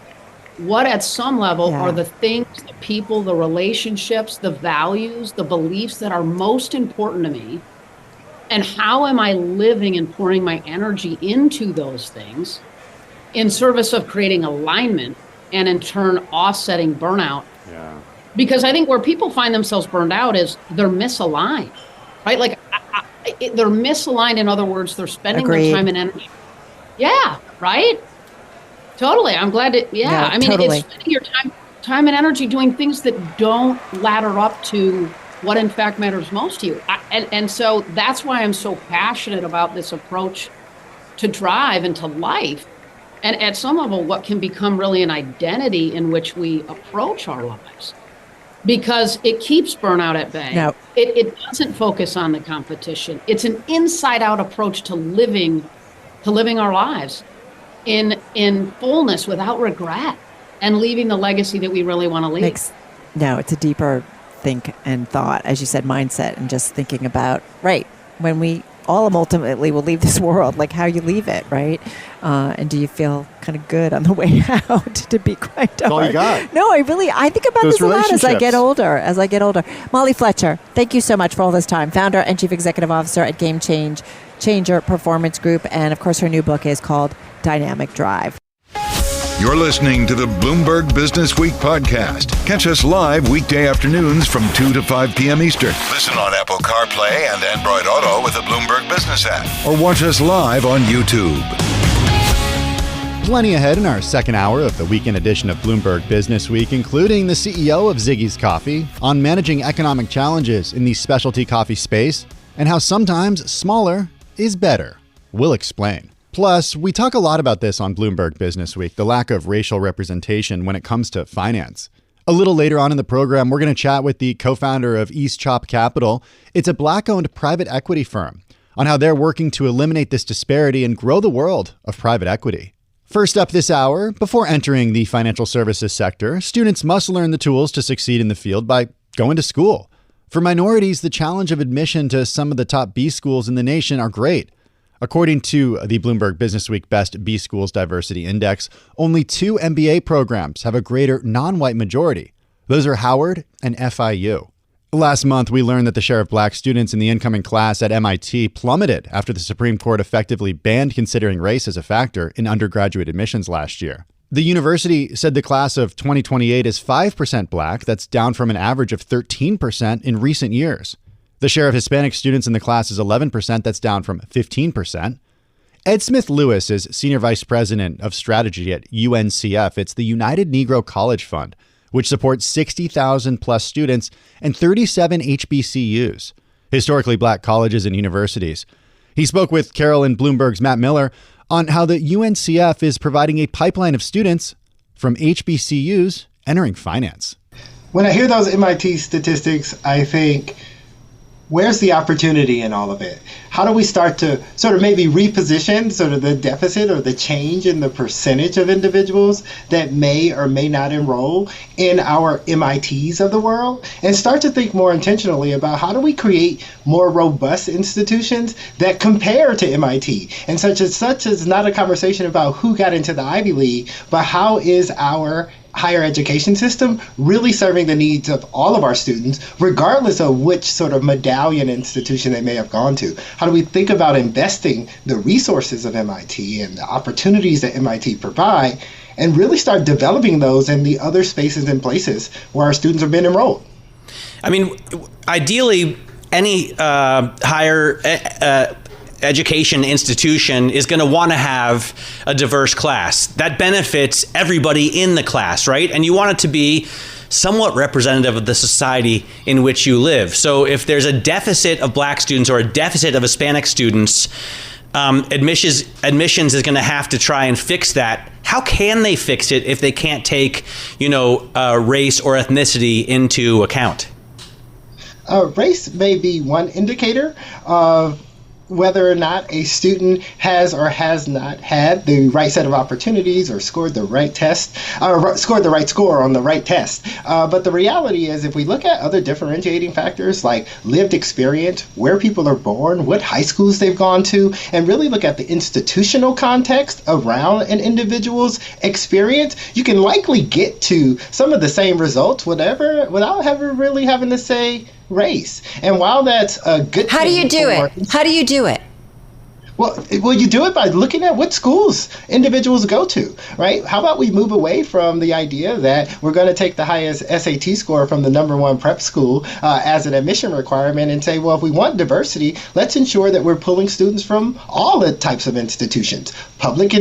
S9: at some level are the things, the people, the relationships, the values, the beliefs that are most important to me? And how am I living and pouring my energy into those things in service of creating alignment and in turn offsetting burnout?
S4: Yeah.
S9: Because I think where people find themselves burned out is they're misaligned, right? Like they're misaligned. In other words, they're spending their time and energy. Yeah, right? Totally. I'm glad to, I mean, totally. It's spending your time and energy doing things that don't ladder up to what in fact matters most to you. And so that's why I'm so passionate about this approach to drive and to life. And at some level, what can become really an identity in which we approach our lives. Because it keeps burnout at bay.
S8: No.
S9: It doesn't focus on the competition. It's an inside-out approach to living our lives in fullness, without regret, and leaving the legacy that we really want to leave.
S8: It's a deeper think and thought, as you said, mindset, and just thinking about, right, when we all of them ultimately will leave this world, like how you leave it, right? And do you feel kind of good on the way out, to be quite honest?
S4: That's all you got.
S8: No, I think about
S4: Those
S8: this a lot as I get
S4: relationships.
S8: older. Molly Fletcher, thank you so much for all this time. Founder and Chief Executive Officer at Game Changer Performance Group. And of course, her new book is called Dynamic Drive.
S3: You're listening to the Bloomberg Business Week podcast. Catch us live weekday afternoons from 2 to 5 p.m. Eastern. Listen on Apple CarPlay and Android Auto with the Bloomberg Business App. Or watch us live on YouTube.
S4: Plenty ahead in our second hour of the weekend edition of Bloomberg Business Week, including the CEO of Ziggi's Coffee on managing economic challenges in the specialty coffee space and how sometimes smaller is better. We'll explain. Plus, we talk a lot about this on Bloomberg Business Week, the lack of racial representation when it comes to finance. A little later on in the program, we're going to chat with the co-founder of East Chop Capital. It's a Black-owned private equity firm on how they're working to eliminate this disparity and grow the world of private equity. First up this hour, before entering the financial services sector, students must learn the tools to succeed in the field by going to school. For minorities, the challenge of admission to some of the top B schools in the nation are great. According to the Bloomberg Businessweek Best B Schools Diversity Index, only 2 MBA programs have a greater non-white majority. Those are Howard and FIU. Last month, we learned that the share of black students in the incoming class at MIT plummeted after the Supreme Court effectively banned considering race as a factor in undergraduate admissions last year. The university said the class of 2028 is 5% black. That's down from an average of 13% in recent years. The share of Hispanic students in the class is 11%. That's down from 15%. Ed Smith-Lewis is Senior Vice President of Strategy at UNCF. It's the United Negro College Fund, which supports 60,000 plus students and 37 HBCUs, historically black colleges and universities. He spoke with Carol and Bloomberg's Matt Miller on how the UNCF is providing a pipeline of students from HBCUs entering finance.
S10: When I hear those MIT statistics, I think, where's the opportunity in all of it? How do we start to sort of maybe reposition sort of the deficit or the change in the percentage of individuals that may or may not enroll in our MITs of the world, and start to think more intentionally about how do we create more robust institutions that compare to MIT, and such as not a conversation about who got into the Ivy League, but how is our higher education system really serving the needs of all of our students, regardless of which sort of medallion institution they may have gone to. How do we think about investing the resources of MIT and the opportunities that MIT provide, and really start developing those in the other spaces and places where our students have been enrolled?
S11: I mean, ideally, any higher education institution is going to want to have a diverse class that benefits everybody in the class, right? And you want it to be somewhat representative of the society in which you live. So if there's a deficit of black students or a deficit of Hispanic students, admissions is going to have to try and fix that. How can they fix it if they can't take, race or ethnicity into account?
S10: Race may be one indicator of whether or not a student has or has not had the right set of opportunities or scored the right test, or scored the right score on the right test. But the reality is, if we look at other differentiating factors like lived experience, where people are born, what high schools they've gone to, and really look at the institutional context around an individual's experience, you can likely get to some of the same results, without ever really having to say race. And while that's a good thing,
S8: how do you do it?
S10: Well, you do it by looking at what schools individuals go to, right? How about we move away from the idea that we're going to take the highest SAT score from the #1 prep school as an admission requirement and say, well, if we want diversity, let's ensure that we're pulling students from all the types of institutions, public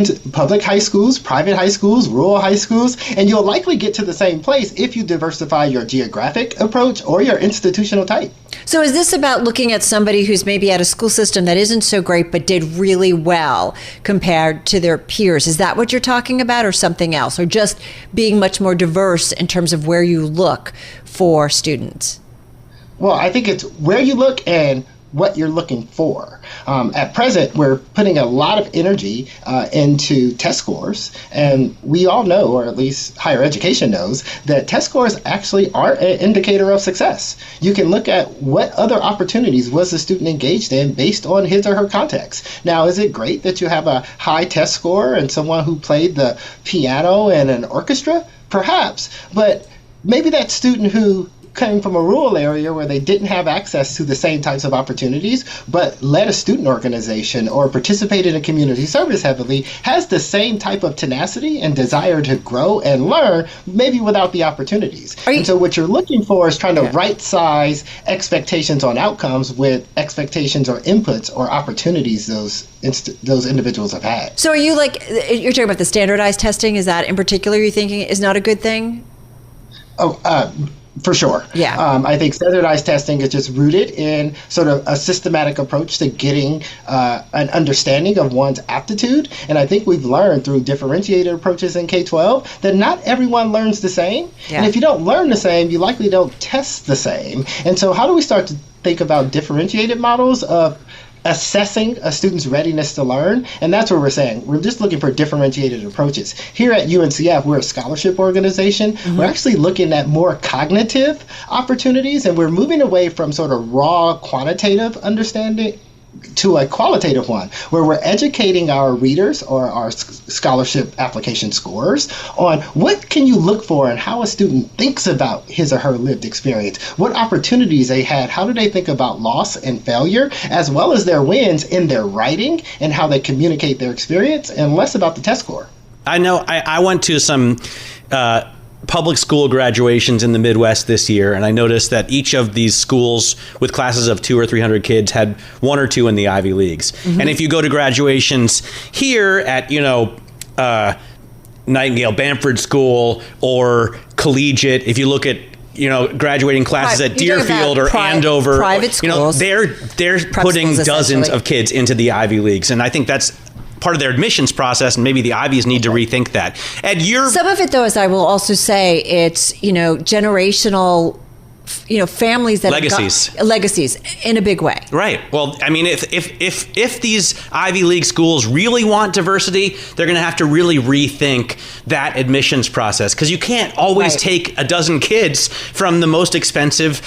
S10: high schools, private high schools, rural high schools, and you'll likely get to the same place if you diversify your geographic approach or your institutional type.
S8: So is this about looking at somebody who's maybe at a school system that isn't so great but did really well compared to their peers? Is that what you're talking about, or something else? Or just being much more diverse in terms of where you look for students?
S10: Well, I think it's where you look and what you're looking for. At present, we're putting a lot of energy into test scores, and we all know, or at least higher education knows, that test scores actually aren't an indicator of success. You can look at what other opportunities was the student engaged in based on his or her context. Now, is it great that you have a high test score and someone who played the piano in an orchestra? Perhaps, but maybe that student who came from a rural area where they didn't have access to the same types of opportunities, but led a student organization or participated in community service heavily, has the same type of tenacity and desire to grow and learn, maybe without the opportunities. And so what you're looking for is trying to right size expectations on outcomes with expectations or inputs or opportunities those individuals have had.
S8: So are you you're talking about the standardized testing? Is that in particular you're thinking is not a good thing?
S10: For sure.
S8: Yeah.
S10: I think standardized testing is just rooted in sort of a systematic approach to getting an understanding of one's aptitude. And I think we've learned through differentiated approaches in K-12 that not everyone learns the same. Yeah. And if you don't learn the same, you likely don't test the same. And so how do we start to think about differentiated models of assessing a student's readiness to learn? And that's what we're saying. We're just looking for differentiated approaches. Here at UNCF, we're a scholarship organization. Mm-hmm. We're actually looking at more cognitive opportunities, and we're moving away from sort of raw quantitative understanding to a qualitative one, where we're educating our readers or our scholarship application scorers on what can you look for and how a student thinks about his or her lived experience, what opportunities they had, how do they think about loss and failure, as well as their wins in their writing and how they communicate their experience, and less about the test score.
S11: I know I went to some public school graduations in the Midwest this year, and I noticed that each of these schools with classes of 200 or 300 kids had one or two in the Ivy Leagues. Mm-hmm. And if you go to graduations here at, Nightingale Bamford School or collegiate, if you look at graduating classes at Deerfield or Andover,
S8: private schools,
S11: they're putting dozens of kids into the Ivy Leagues, and I think that's part of their admissions process, and maybe the Ivies need to rethink that. Ed,
S8: some of it, though, as I will also say, it's generational, families that legacies in a big way.
S11: Right. Well, I mean, if these Ivy League schools really want diversity, they're going to have to really rethink that admissions process, because you can't always take a dozen kids from the most expensive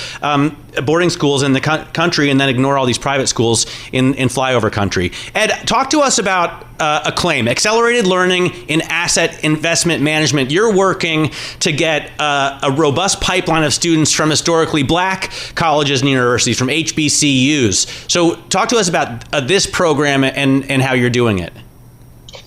S11: boarding schools in the country and then ignore all these private schools in flyover country. Ed, talk to us about Acclaim, Accelerated Learning in Asset Investment Management. You're working to get a robust pipeline of students from historically black colleges and universities, from HBCUs. So talk to us about this program and how you're doing it.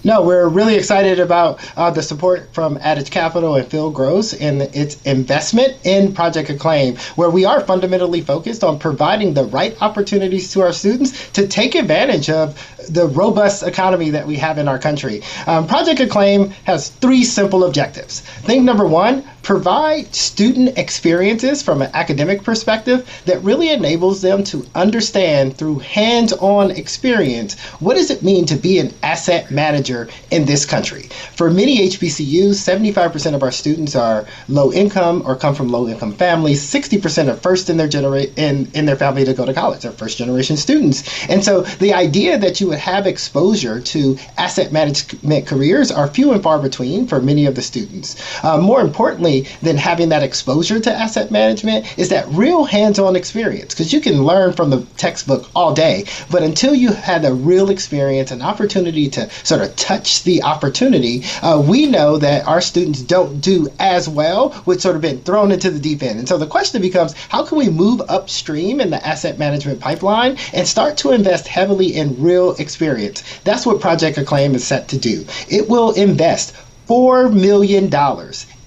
S10: No, we're really excited about the support from Adage Capital and Phil Gross and its investment in Project Acclaim, where we are fundamentally focused on providing the right opportunities to our students to take advantage of the robust economy that we have in our country. Project Acclaim has three simple objectives. Thing number one, provide student experiences from an academic perspective that really enables them to understand through hands-on experience what does it mean to be an asset manager in this country. For many HBCUs, 75% of our students are low income or come from low income families. 60% are first in their in their family to go to college. They're first generation students. And so the idea that you would have exposure to asset management careers are few and far between for many of the students. More importantly than having that exposure to asset management is that real hands-on experience, because you can learn from the textbook all day, but until you had a real experience, an opportunity to sort of touch the opportunity, we know that our students don't do as well with sort of being thrown into the deep end. And so the question becomes, how can we move upstream in the asset management pipeline and start to invest heavily in real experience? That's what Project Acclaim is set to do. It will invest $4 million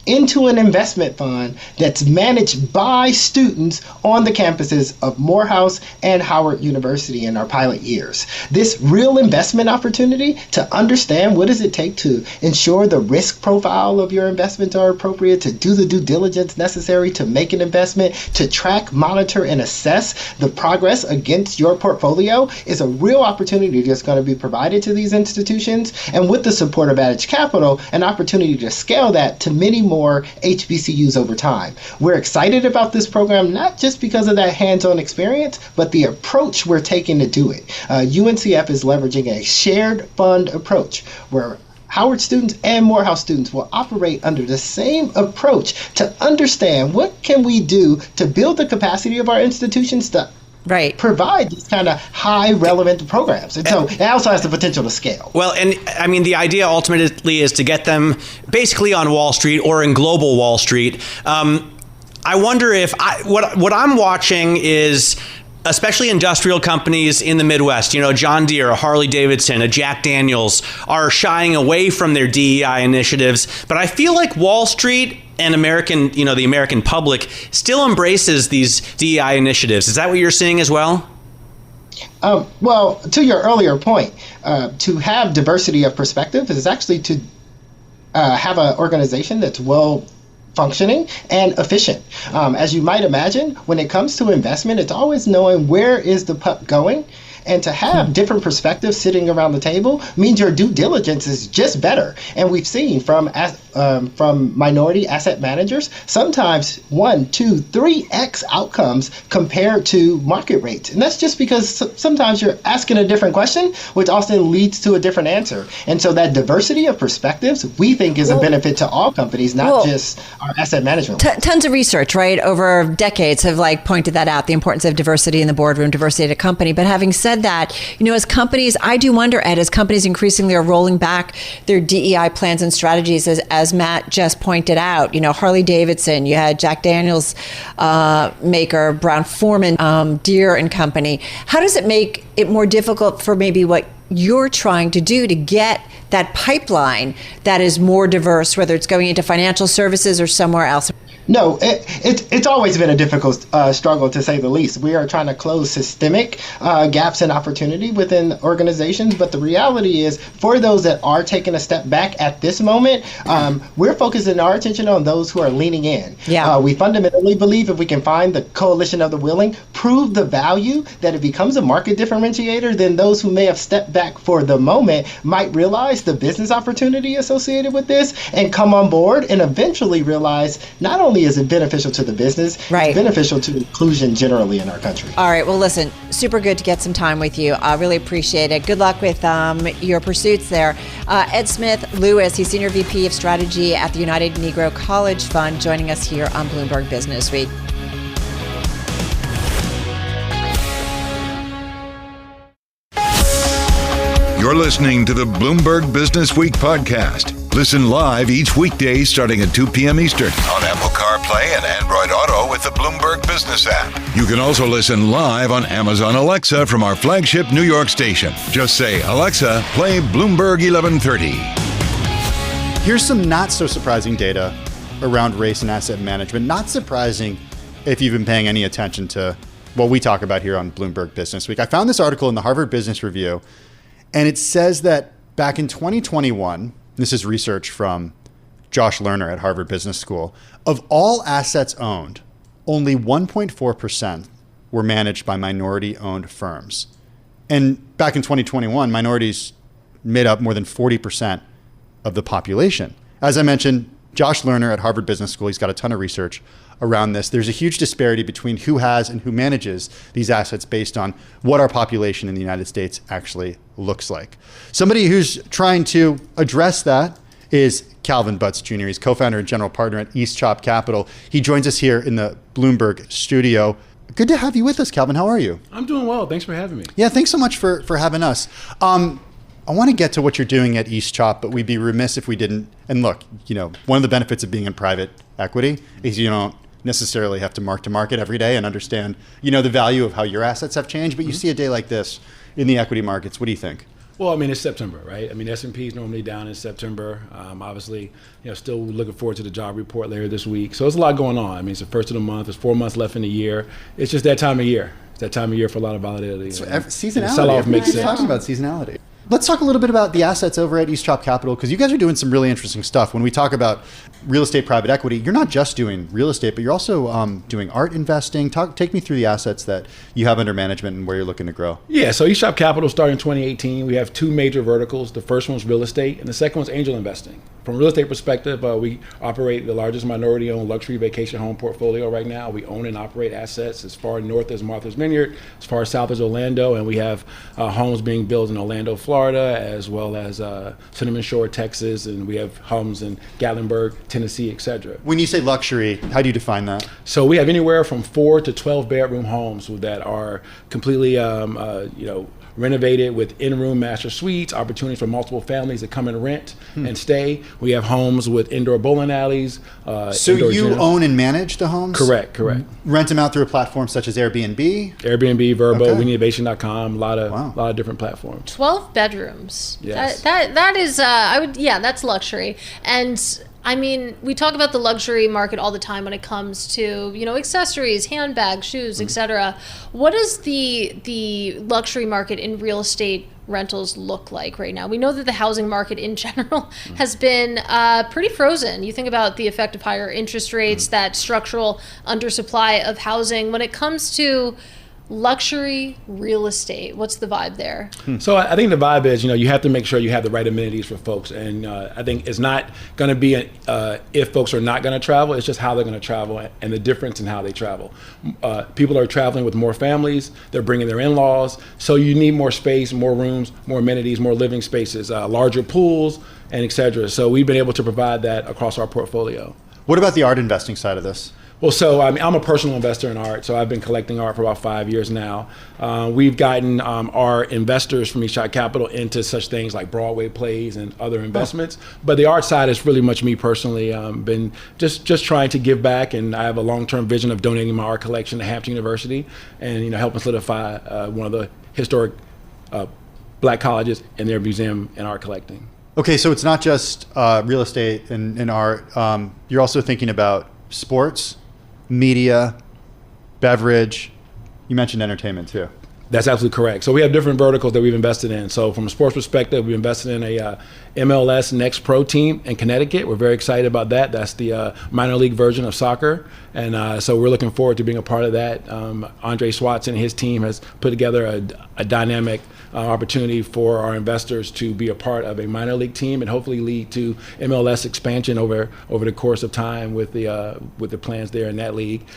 S10: into an investment fund that's managed by students on the campuses of Morehouse and Howard University in our pilot years. This real investment opportunity to understand what does it take to ensure the risk profile of your investments are appropriate, to do the due diligence necessary to make an investment, to track, monitor, and assess the progress against your portfolio is a real opportunity that's going to be provided to these institutions. And with the support of Adage Capital, an opportunity to scale that to many more more HBCUs over time. We're excited about this program, not just because of that hands-on experience, but the approach we're taking to do it. UNCF is leveraging a shared fund approach where Howard students and Morehouse students will operate under the same approach to understand what can we do to build the capacity of our institutions to provide these kind of high relevant programs. And so it also has the potential to scale.
S11: Well, and I mean, the idea ultimately is to get them basically on Wall Street or in global Wall Street. I wonder if what I'm watching is, especially industrial companies in the Midwest, John Deere, a Harley Davidson, a Jack Daniels are shying away from their DEI initiatives. But I feel like Wall Street and the American public still embraces these DEI initiatives. Is that what you're seeing as well?
S10: Well, to your earlier point, to have diversity of perspective is actually to have an organization that's well functioning and efficient. As you might imagine, when it comes to investment, it's always knowing where is the puck going. And to have different perspectives sitting around the table means your due diligence is just better. And we've seen from minority asset managers, sometimes 1, 2, 3x outcomes compared to market rates. And that's just because sometimes you're asking a different question, which often leads to a different answer. And so that diversity of perspectives, we think is a benefit to all companies, not just our asset management.
S8: Tons of research, right, over decades have pointed that out, the importance of diversity in the boardroom, diversity at a company. But having said that, as companies, I do wonder, Ed, as companies increasingly are rolling back their DEI plans and strategies, as Matt just pointed out, Harley Davidson, you had Jack Daniels maker, Brown-Forman, Deere and Company. How does it make it more difficult for maybe what you're trying to do to get that pipeline that is more diverse, whether it's going into financial services or somewhere else?
S10: No, it's always been a difficult struggle, to say the least. We are trying to close systemic gaps in opportunity within organizations, but the reality is, for those that are taking a step back at this moment, we're focusing our attention on those who are leaning in. Yeah. We fundamentally believe if we can find the coalition of the willing, prove the value, that it becomes a market differentiator, then those who may have stepped back for the moment might realize the business opportunity associated with this and come on board and eventually realize not only is it beneficial to the business, it's beneficial to inclusion generally in our country.
S8: All right. Well, listen, super good to get some time with you. I really appreciate it. Good luck with your pursuits there. Ed Smith-Lewis, he's Senior VP of Strategy at the United Negro College Fund, joining us here on Bloomberg Businessweek.
S3: You're listening to the Bloomberg Businessweek podcast. Listen live each weekday starting at 2 p.m. Eastern on Apple CarPlay and Android Auto with the Bloomberg Business App. You can also listen live on Amazon Alexa from our flagship New York station. Just say, Alexa, play Bloomberg 1130.
S4: Here's some not so surprising data around race and asset management. Not surprising if you've been paying any attention to what we talk about here on Bloomberg Businessweek. I found this article in the Harvard Business Review, and it says that back in 2021, this is research from Josh Lerner at Harvard Business School, of all assets owned, only 1.4% were managed by minority-owned firms. And back in 2021, minorities made up more than 40% of the population. As I mentioned, Josh Lerner at Harvard Business School, he's got a ton of research around this. There's a huge disparity between who has and who manages these assets based on what our population in the United States actually looks like. Somebody who's trying to address that is Calvin Butts Jr. He's co-founder and general partner at East Chop Capital. He joins us here in the Bloomberg studio. Good to have you with us, Calvin. How are you?
S12: I'm doing well. Thanks for having me.
S4: Yeah, thanks so much for having us. I want to get to what you're doing at East Chop, but we'd be remiss if we didn't. And look, one of the benefits of being in private equity is you don't necessarily have to mark to market every day and understand, the value of how your assets have changed. But you see a day like this in the equity markets. What do you think?
S12: Well, I mean, it's September, right? I mean, S&P is normally down in September. Obviously, still looking forward to the job report later this week. So there's a lot going on. I mean, it's the first of the month. There's 4 months left in the year. It's just that time of year. It's that time of year for a lot of volatility.
S4: So seasonality.
S12: Sell-off makes sense.
S4: Talking about seasonality. Let's talk a little bit about the assets over at East Chop Capital, because you guys are doing some really interesting stuff. When we talk about real estate private equity, you're not just doing real estate, but you're also doing art investing. Take me through the assets that you have under management and where you're looking to grow.
S12: Yeah, so eShop Capital started in 2018. We have two major verticals. The first one's real estate, and the second one's angel investing. From a real estate perspective, we operate the largest minority-owned luxury vacation home portfolio right now. We own and operate assets as far north as Martha's Vineyard, as far south as Orlando, and we have homes being built in Orlando, Florida, as well as Cinnamon Shore, Texas, and we have homes in Gatlinburg, Tennessee, etc.
S4: When you say luxury, how do you define that?
S12: So we have anywhere from 4 to 12 bedroom homes that are completely, renovated with in-room master suites, opportunities for multiple families that come and rent and stay. We have homes with indoor bowling alleys.
S4: So you own and manage the homes?
S12: Correct.
S4: Rent them out through a platform such as Airbnb?
S12: Verbo, WeNeedAviation.com, a lot of different platforms.
S13: 12 bedrooms.
S12: Yes.
S13: That is, that's luxury. And I mean, we talk about the luxury market all the time when it comes to, accessories, handbags, shoes, etc. What does the luxury market in real estate rentals look like right now? We know that the housing market in general has been pretty frozen. You think about the effect of higher interest rates, that structural undersupply of housing. When it comes to luxury real estate, what's the vibe there?
S12: So I think the vibe is, you have to make sure you have the right amenities for folks. And I think it's not going to be if folks are not going to travel, it's just how they're going to travel and the difference in how they travel. People are traveling with more families, they're bringing their in-laws. So you need more space, more rooms, more amenities, more living spaces, larger pools, and et cetera. So we've been able to provide that across our portfolio.
S4: What about the art investing side of this?
S12: Well, so I'm a personal investor in art, so I've been collecting art for about 5 years now. We've gotten our investors from eShop Capital into such things like Broadway plays and other investments. But the art side is really much me personally. Been just trying to give back, and I have a long-term vision of donating my art collection to Hampton University, and helping solidify one of the historic Black colleges in their museum and art collecting.
S4: Okay, so it's not just real estate and art. You're also thinking about sports, media, beverage. You mentioned entertainment too.
S12: That's absolutely correct. So we have different verticals that we've invested in. So from a sports perspective, we've invested in a MLS Next Pro team in Connecticut. We're very excited about that. That's the minor league version of soccer. And so we're looking forward to being a part of that. Andre Swatz and his team has put together a dynamic opportunity for our investors to be a part of a minor league team and hopefully lead to MLS expansion over the course of time with the plans there in that league.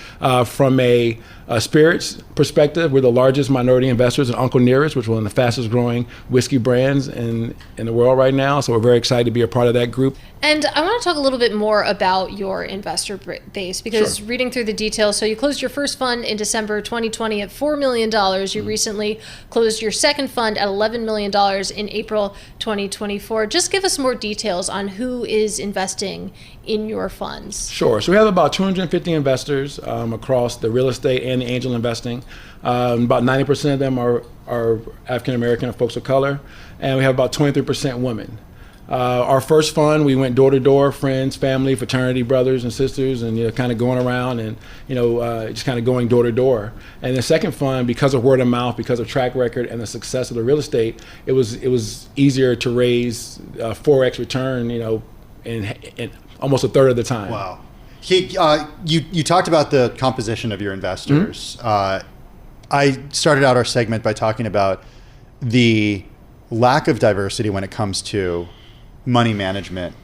S12: From a spirits perspective, we're the largest minority investors in Uncle Nearest, which is one of the fastest growing whiskey brands in the world right now. So we're very excited to be a part of that group.
S13: And I want to talk a little bit more about your investor base, because reading through the details, so you closed your first fund in December 2020 at $4 million. You recently closed your second fund at $11 million in April 2024. Just give us more details on who is investing in your funds.
S12: Sure. So we have about 250 investors across the real estate and the angel investing. About 90% of them are African American or folks of color, and we have about 23% women. Our first fund, we went door to door, friends, family, fraternity, brothers and sisters, and kind of going around and just kind of going door to door. And the second fund, because of word of mouth, because of track record and the success of the real estate, it was easier to raise 4x return, in almost a third of the time.
S4: Wow. You talked about the composition of your investors. I started out our segment by talking about the lack of diversity when it comes to money management,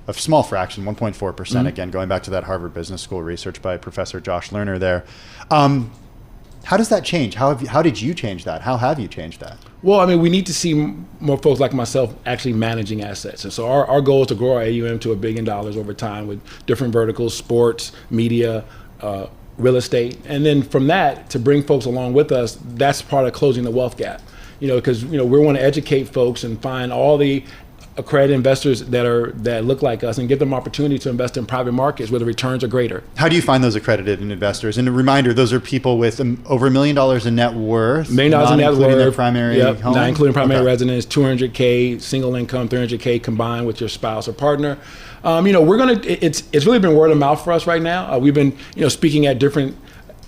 S4: a small fraction, 1.4%, again, going back to that Harvard Business School research by Professor Josh Lerner there. How does that change? How did you change that? How have you changed that?
S12: Well, we need to see more folks like myself actually managing assets. And so our goal is to grow our AUM to $1 billion over time with different verticals, sports, media, real estate. And then from that, to bring folks along with us, that's part of closing the wealth gap. Because we want to educate folks and find all the accredited investors that look like us and give them opportunity to invest in private markets where the returns are greater. How
S4: do you find those accredited investors? And a reminder, those are people with over $1 million in net worth,
S12: not
S4: including their primary home?
S12: Not including primary residence, $200K single income, $300K combined with your spouse or partner. It's really been word of mouth for us right now. We've been speaking at different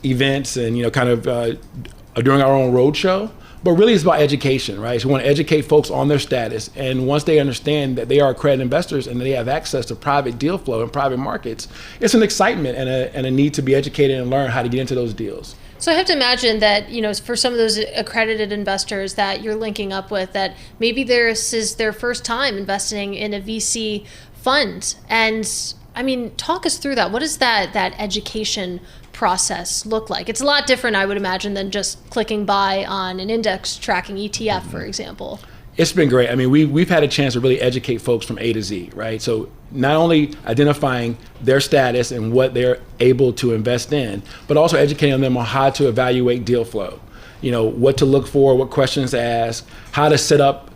S12: events and doing our own road show. But really it's about education, right? So we want to educate folks on their status. And once they understand that they are accredited investors and they have access to private deal flow in private markets, it's an excitement and a need to be educated and learn how to get into those deals.
S13: So I have to imagine that, for some of those accredited investors that you're linking up with, that maybe this is their first time investing in a VC fund. And I mean, talk us through that. What does that education process look like? It's a lot different, I would imagine, than just clicking buy on an index tracking ETF, for example.
S12: It's been great. I mean, we've had a chance to really educate folks from A to Z, right? So not only identifying their status and what they're able to invest in, but also educating them on how to evaluate deal flow. What to look for, what questions to ask, how to set up,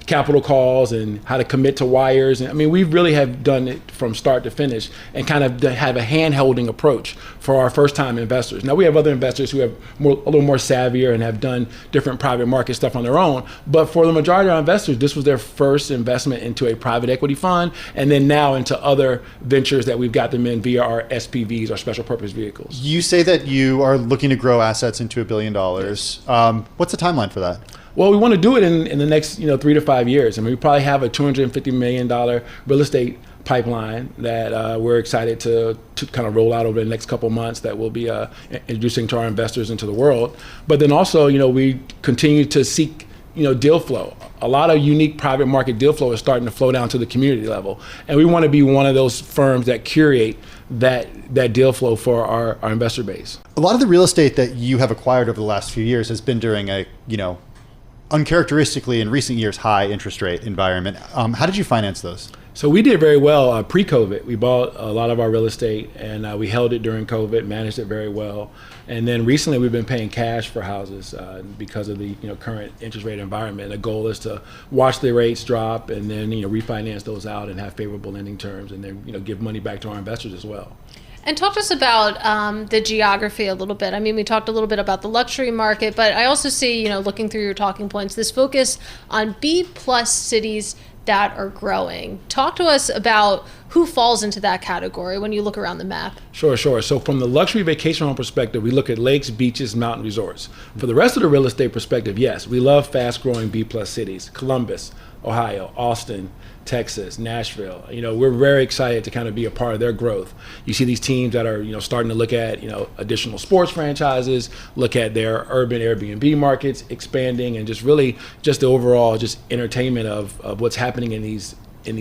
S12: capital calls and how to commit to wires. And I mean, we really have done it from start to finish and kind of have a hand-holding approach for our first-time investors. Now, we have other investors who have a little more savvier and have done different private market stuff on their own. But for the majority of our investors, this was their first investment into a private equity fund, and then now into other ventures that we've got them in via our SPVs, our special purpose vehicles.
S4: You say that you are looking to grow assets into $1 billion. What's the timeline for that?
S12: Well, we want to do it in the next 3 to 5 years. I mean, we probably have a $250 million real estate pipeline that we're excited to kind of roll out over the next couple months that we'll be introducing to our investors into the world. But then also, we continue to seek deal flow. A lot of unique private market deal flow is starting to flow down to the community level. And we want to be one of those firms that curate that deal flow for our investor base.
S4: A lot of the real estate that you have acquired over the last few years has been during a, uncharacteristically in recent years, high interest rate environment. How did you finance those?
S12: So we did very well pre-COVID. We bought a lot of our real estate and we held it during COVID, managed it very well. And then recently we've been paying cash for houses because of the current interest rate environment. The goal is to watch the rates drop and then refinance those out and have favorable lending terms and then give money back to our investors as well.
S13: And talk to us about the geography a little bit. I mean, we talked a little bit about the luxury market, but I also see, looking through your talking points, this focus on B+ cities that are growing. Talk to us about who falls into that category when you look around the map.
S12: Sure. So from the luxury vacation home perspective, we look at lakes, beaches, mountain resorts. For the rest of the real estate perspective, yes, we love fast-growing B+ cities. Columbus, Ohio, Austin, Texas, Nashville. We're very excited to kind of be a part of their growth. You see these teams that are, starting to look at, additional sports franchises, look at their urban Airbnb markets expanding, and just the overall entertainment of what's happening in these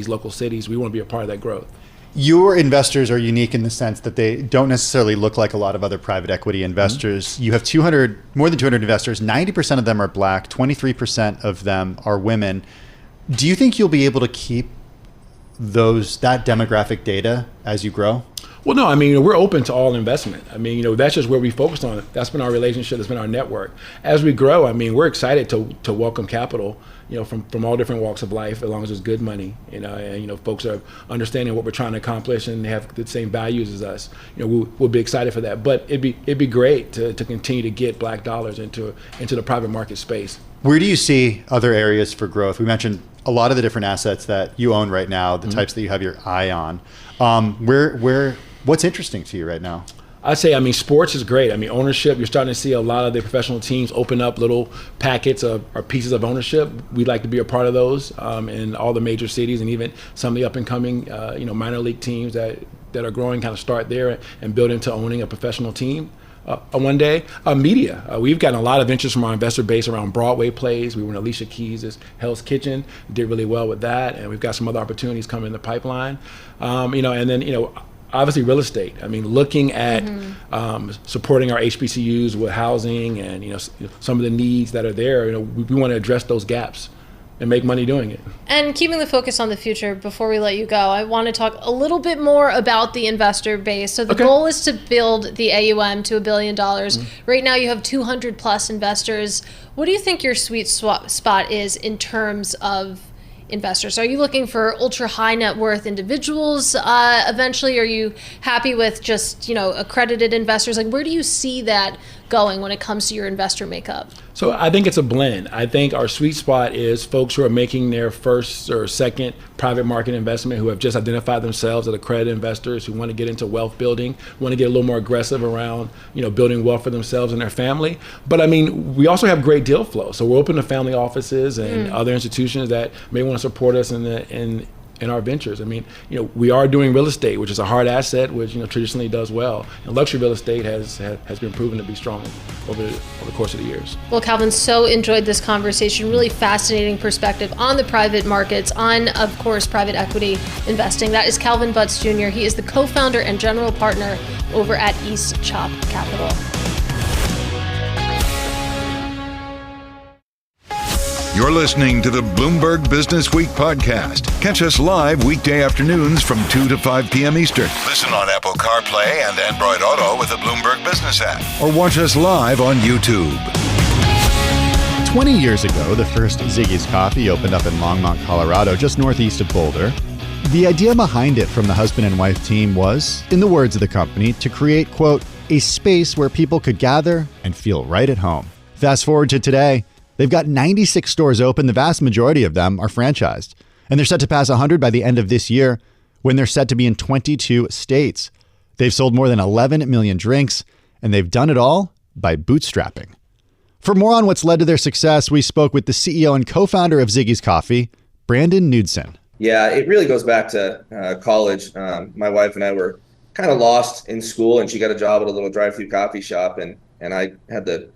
S12: local cities. We want to be a part of that growth.
S4: Your investors are unique in the sense that they don't necessarily look like a lot of other private equity investors. Mm-hmm. You have more than 200 investors. 90% of them are Black. 23% of them are women. Do you think you'll be able to keep that demographic data as you grow?
S12: Well, no, I mean, we're open to all investment. I mean, that's just where we focused on. That's been our relationship. That's been our network. As we grow, I mean, we're excited to welcome capital, from all different walks of life, as long as it's good money, and, folks are understanding what we're trying to accomplish and they have the same values as us. We'll be excited for that. But it'd be great to continue to get Black dollars into the private market space. Where do you see other areas for growth? We mentioned a lot of the different assets that you own right now, the types that you have your eye on. What's interesting to you right now? I'd say, sports is great. Ownership, you're starting to see a lot of the professional teams open up little packets or pieces of ownership. We'd like to be a part of those in all the major cities, and even some of the up and coming, minor league teams that are growing kind of start there and build into owning a professional team. One day, media. We've gotten a lot of interest from our investor base around Broadway plays. We were in Alicia Keys' Hell's Kitchen, did really well with that, and we've got some other opportunities coming in the pipeline. And then, obviously real estate. Looking at supporting our HBCUs with housing and some of the needs that are there. We want to address those gaps and make money doing it.
S13: And keeping the focus on the future, before we let you go, I want to talk a little bit more about the investor base. So the goal is to build the AUM to $1 billion. Right now you have 200 plus investors. What do you think your sweet spot is in terms of investors? Are you looking for ultra high net worth individuals eventually? Are you happy with just accredited investors? Like, where do you see that going when it comes to your investor makeup?
S12: So I think it's a blend. I think our sweet spot is folks who are making their first or second private market investment, who have just identified themselves as accredited investors, who want to get into wealth building, want to get a little more aggressive around, building wealth for themselves and their family. But I mean, we also have great deal flow. So we're open to family offices and other institutions that may want to support us in our ventures. I mean, we are doing real estate, which is a hard asset, which traditionally does well. And luxury real estate has been proven to be strong over the course of the years.
S13: Well, Calvin, so enjoyed this conversation. Really fascinating perspective on the private markets, on, of course, private equity investing. That is Calvin Butts Jr. He is the co-founder and general partner over at East Chop Capital.
S3: You're listening to the Bloomberg Business Week podcast. Catch us live weekday afternoons from 2 to 5 p.m. Eastern. Listen on Apple CarPlay and Android Auto with the Bloomberg Business App. Or watch us live on YouTube.
S4: 20 years ago, the first Ziggi's Coffee opened up in Longmont, Colorado, just northeast of Boulder. The idea behind it from the husband and wife team was, in the words of the company, to create, quote, a space where people could gather and feel right at home. Fast forward to today. They've got 96 stores open. The vast majority of them are franchised. And they're set to pass 100 by the end of this year, when they're set to be in 22 states. They've sold more than 11 million drinks, and they've done it all by bootstrapping. For more on what's led to their success, we spoke with the CEO and co-founder of Ziggi's Coffee, Brandon Knudsen.
S14: Yeah, it really goes back to college. My wife and I were kind of lost in school, and she got a job at a little drive-through coffee shop, and I had the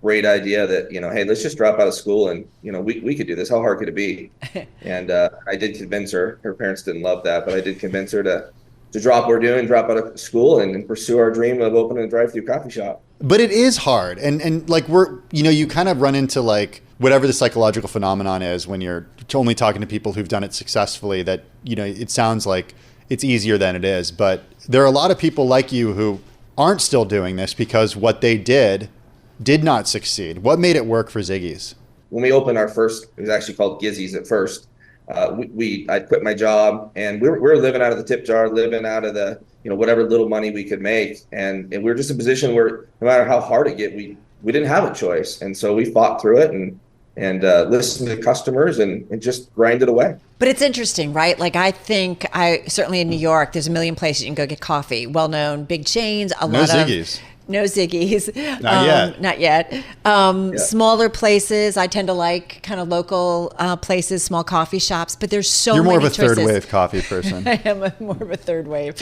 S14: great idea that, hey, let's just drop out of school and, we could do this. How hard could it be? And I did convince her. Her parents didn't love that, but I did convince her to drop what we're doing, drop out of school and pursue our dream of opening a drive-through coffee shop.
S4: But it is hard. And like you kind of run into like whatever the psychological phenomenon is when you're only talking to people who've done it successfully, that, it sounds like it's easier than it is. But there are a lot of people like you who aren't still doing this because what they did not succeed. What made it work for Ziggi's?
S14: When we opened our first, it was actually called Gizzy's at first. I quit my job, and we were living out of the tip jar, living out of the whatever little money we could make, and we were just in a position where no matter how hard it get, we didn't have a choice, and so we fought through it and listened to customers and just grinded away.
S8: But it's interesting, right? Like I think certainly in New York, there's a million places you can go get coffee. Well-known big chains, No Ziggi's. Not yet. Smaller places. I tend to like kind of local places, small coffee shops, but there's so many choices.
S4: You're more of a third wave coffee person.
S8: I am more of a third wave.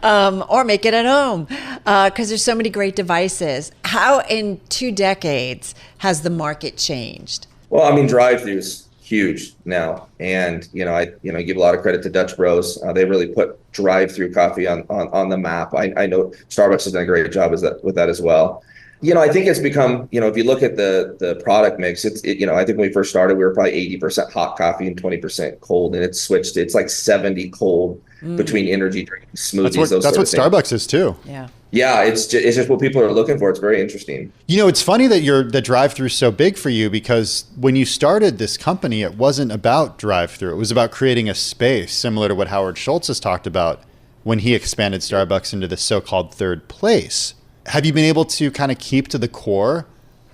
S8: Or make it at home because there's so many great devices. How in 2 decades has the market changed?
S14: Well, I mean, drive-thrus huge now, and I give a lot of credit to Dutch Bros. They really put drive-through coffee on the map. I know Starbucks has done a great job with that as well. I think it's become, if you look at the product mix, I think when we first started, we were probably 80% hot coffee and 20% cold, and it's switched. It's like 70 cold between energy drinks, smoothies.
S4: That's what Starbucks is too.
S14: Yeah, it's just what people are looking for. It's very interesting.
S4: It's funny that the drive-through is so big for you, because when you started this company, it wasn't about drive-through. It was about creating a space similar to what Howard Schultz has talked about when he expanded Starbucks into the so-called third place. Have you been able to kind of keep to the core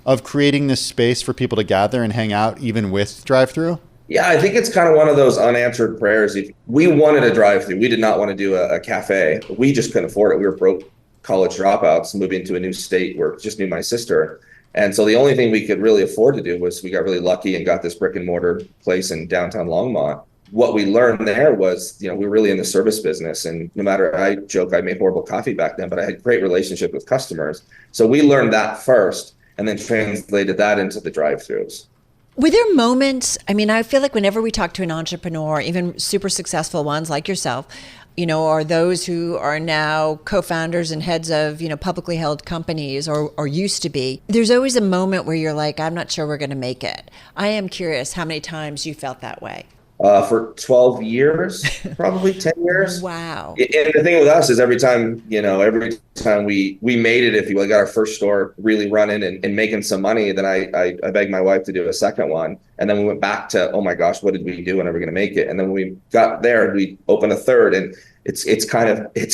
S4: of creating this space for people to gather and hang out even with drive-through?
S14: Yeah, I think it's kind of one of those unanswered prayers. We wanted a drive-through. We did not want to do a cafe. We just couldn't afford it. We were broke college dropouts moving to a new state where just knew my sister. And so the only thing we could really afford to do was we got really lucky and got this brick and mortar place in downtown Longmont. What we learned there was, we were really in the service business. And no matter, I joke, I made horrible coffee back then, but I had great relationship with customers. So we learned that first and then translated that into the drive-thrus.
S8: Were there moments, I feel like whenever we talk to an entrepreneur, even super successful ones like yourself, or those who are now co-founders and heads of, publicly held companies or used to be, there's always a moment where you're like, I'm not sure we're going to make it. I am curious how many times you felt that way.
S14: For 12 years, probably 10 years.
S8: Wow.
S14: And the thing with us is every time we made it, if you got our first store really running and making some money, then I begged my wife to do a second one. And then we went back to, oh my gosh, what did we do and are we going to make it? And then when we got there, we opened a third, and it's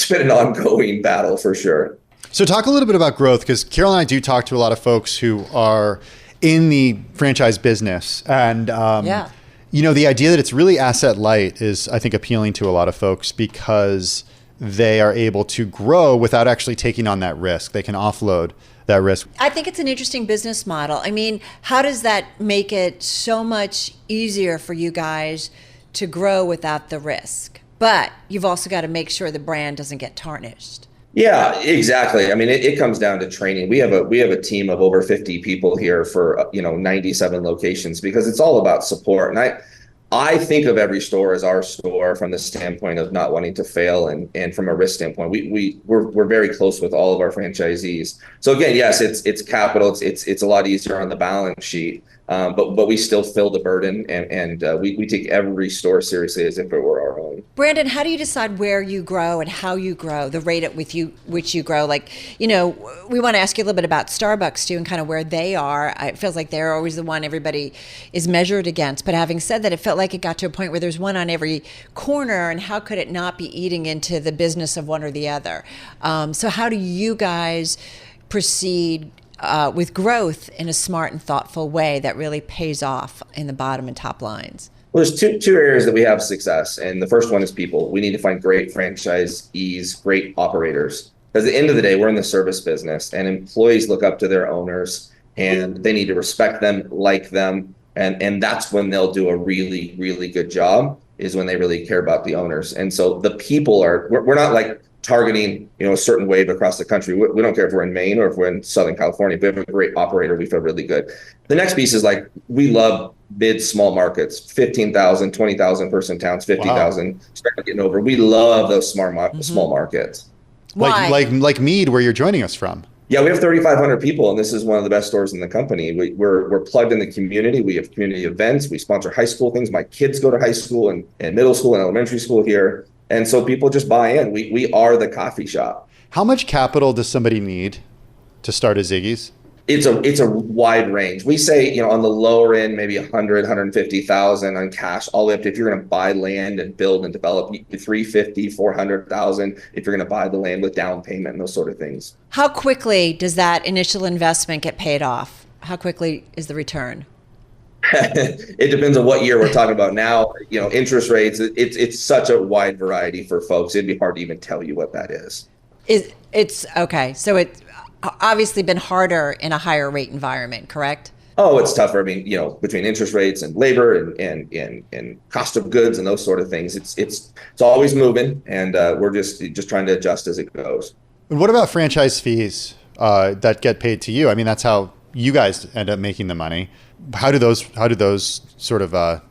S14: been an ongoing battle for sure.
S4: So talk a little bit about growth, because Carol and I do talk to a lot of folks who are in the franchise business. And, the idea that it's really asset light is, I think, appealing to a lot of folks because they are able to grow without actually taking on that risk. They can offload that risk.
S8: I think it's an interesting business model. I mean, how does that make it so much easier for you guys to grow without the risk? But you've also got to make sure the brand doesn't get tarnished.
S14: Yeah, exactly. I mean, it comes down to training. We have a team of over 50 people here for 97 locations because it's all about support. And I think of every store as our store from the standpoint of not wanting to fail and from a risk standpoint. We're very close with all of our franchisees. So again, yes, it's capital. It's a lot easier on the balance sheet. But we still feel the burden and we take every store seriously as if it were our own.
S8: Brandon, how do you decide where you grow and how you grow, the rate at which you grow? Like, we want to ask you a little bit about Starbucks too and kind of where they are. It feels like they're always the one everybody is measured against. But having said that, it felt like it got to a point where there's one on every corner, and how could it not be eating into the business of one or the other? So how do you guys proceed with growth in a smart and thoughtful way that really pays off in the bottom and top lines?
S14: Well, there's two areas that we have success. And the first one is people. We need to find great franchisees, great operators. Because at the end of the day, we're in the service business and employees look up to their owners and they need to respect them, like them. And that's when they'll do a really, really good job, is when they really care about the owners. And so the people we're not like targeting, a certain wave across the country. We don't care if we're in Maine or if we're in Southern California. If we have a great operator, we feel really good. The next piece is like, we love small markets, 15,000, 20,000 person towns, 50,000, start getting over. We love those small markets.
S8: Why?
S4: Like Mead, where you're joining us from.
S14: Yeah, we have 3,500 people, and this is one of the best stores in the company. We're plugged in the community. We have community events. We sponsor high school things. My kids go to high school and middle school and elementary school here. And so people just buy in. We are the coffee shop.
S4: How much capital does somebody need to start a Ziggi's?
S14: It's a wide range. We say, on the lower end, maybe 100, 150,000 on cash, all the way up to, if you're going to buy land and build and develop, 350, 400,000, if you're going to buy the land with down payment and those sort of things.
S8: How quickly does that initial investment get paid off? How quickly is the return?
S14: It depends on what year we're talking about now. Interest rates, it's such a wide variety for folks. It'd be hard to even tell you what that is.
S8: It's okay. So it's obviously been harder in a higher rate environment, correct?
S14: Oh, it's tougher. I mean, between interest rates and labor and cost of goods and those sort of things, it's always moving, and we're just trying to adjust as it goes.
S4: And what about franchise fees that get paid to you? I mean, that's how you guys end up making the money. How do those sort of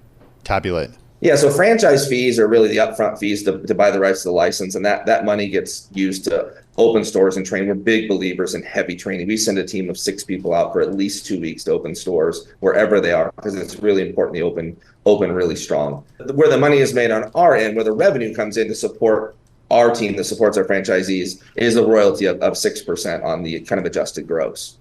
S4: tabulate?
S14: Yeah, so franchise fees are really the upfront fees to buy the rights to the license, and that money gets used to open stores and train. We're big believers in heavy training. We send a team of 6 people out for at least 2 weeks to open stores wherever they are, because it's really important they open really strong. Where the money is made on our end, where the revenue comes in to support our team that supports our franchisees, is a royalty of 6% on the kind of adjusted gross.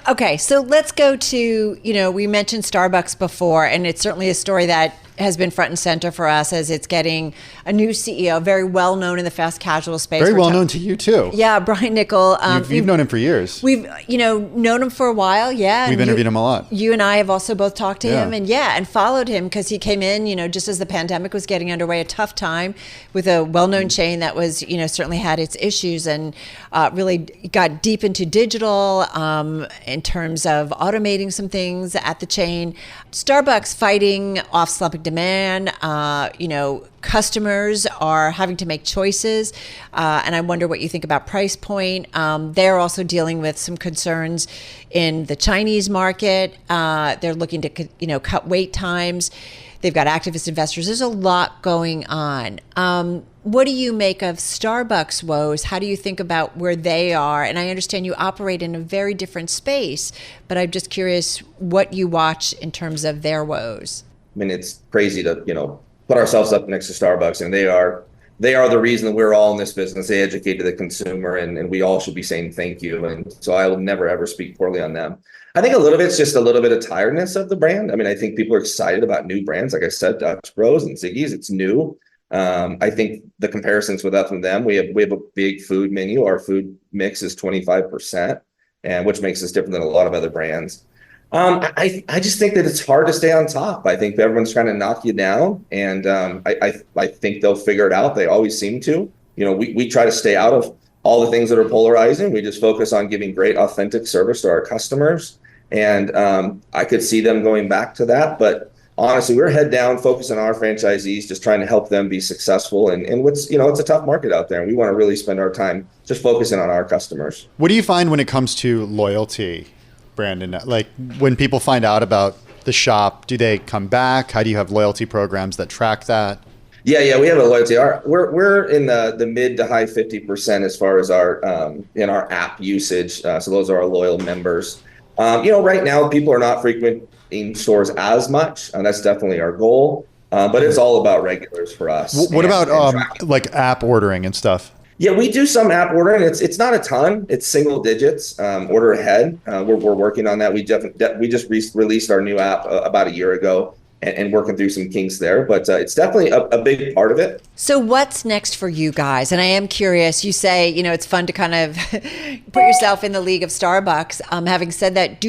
S8: Okay, so let's go to, we mentioned Starbucks before, and it's certainly a story that has been front and center for us as it's getting a new CEO, very well known in the fast casual space.
S4: Very well known to you too.
S8: Yeah, Brian Nickel.
S4: You've known him for years.
S8: We've, known him for a while. Yeah.
S4: We've interviewed him a lot.
S8: You and I have also both talked to him and followed him because he came in, just as the pandemic was getting underway, a tough time with a well-known chain that was, certainly had its issues and really got deep into digital in terms of automating some things at the chain. Starbucks fighting off slump demand, customers are having to make choices, and I wonder what you think about price point. They're also dealing with some concerns in the Chinese market. They're looking to, cut wait times. They've got activist investors. There's a lot going on. What do you make of Starbucks' woes? How do you think about where they are? And I understand you operate in a very different space, but I'm just curious what you watch in terms of their woes.
S14: I mean, it's crazy to, put ourselves up next to Starbucks, and they are the reason that we're all in this business. They educated the consumer, and we all should be saying thank you. And so I will never, ever speak poorly on them. I think a little bit, it's just a little bit of tiredness of the brand. I mean, I think people are excited about new brands. Like I said, Dutch Bros and Ziggi's, it's new. I think the comparisons with us and them, we have a big food menu. Our food mix is 25%, and which makes us different than a lot of other brands. I just think that it's hard to stay on top. I think everyone's trying to knock you down, and I think they'll figure it out. They always seem to. We try to stay out of all the things that are polarizing. We just focus on giving great, authentic service to our customers, and I could see them going back to that. But honestly, we're head down, focusing on our franchisees, just trying to help them be successful. And it's a tough market out there, and we want to really spend our time just focusing on our customers.
S4: What do you find when it comes to loyalty, Brandon? Like, when people find out about the shop, do they come back? How do you have loyalty programs that track that?
S14: Yeah, we have a loyalty. We're in the mid to high 50% as far as our in our app usage. So those are our loyal members. Right now people are not frequenting stores as much, and that's definitely our goal. But it's all about regulars for us.
S4: What about like app ordering and stuff?
S14: Yeah, we do some app ordering. It's not a ton. It's single digits order ahead. We're working on that. We just released our new app about a year ago, and working through some kinks there. But it's definitely a big part of it.
S8: So what's next for you guys? And I am curious, you say, it's fun to kind of put yourself in the league of Starbucks. Having said that,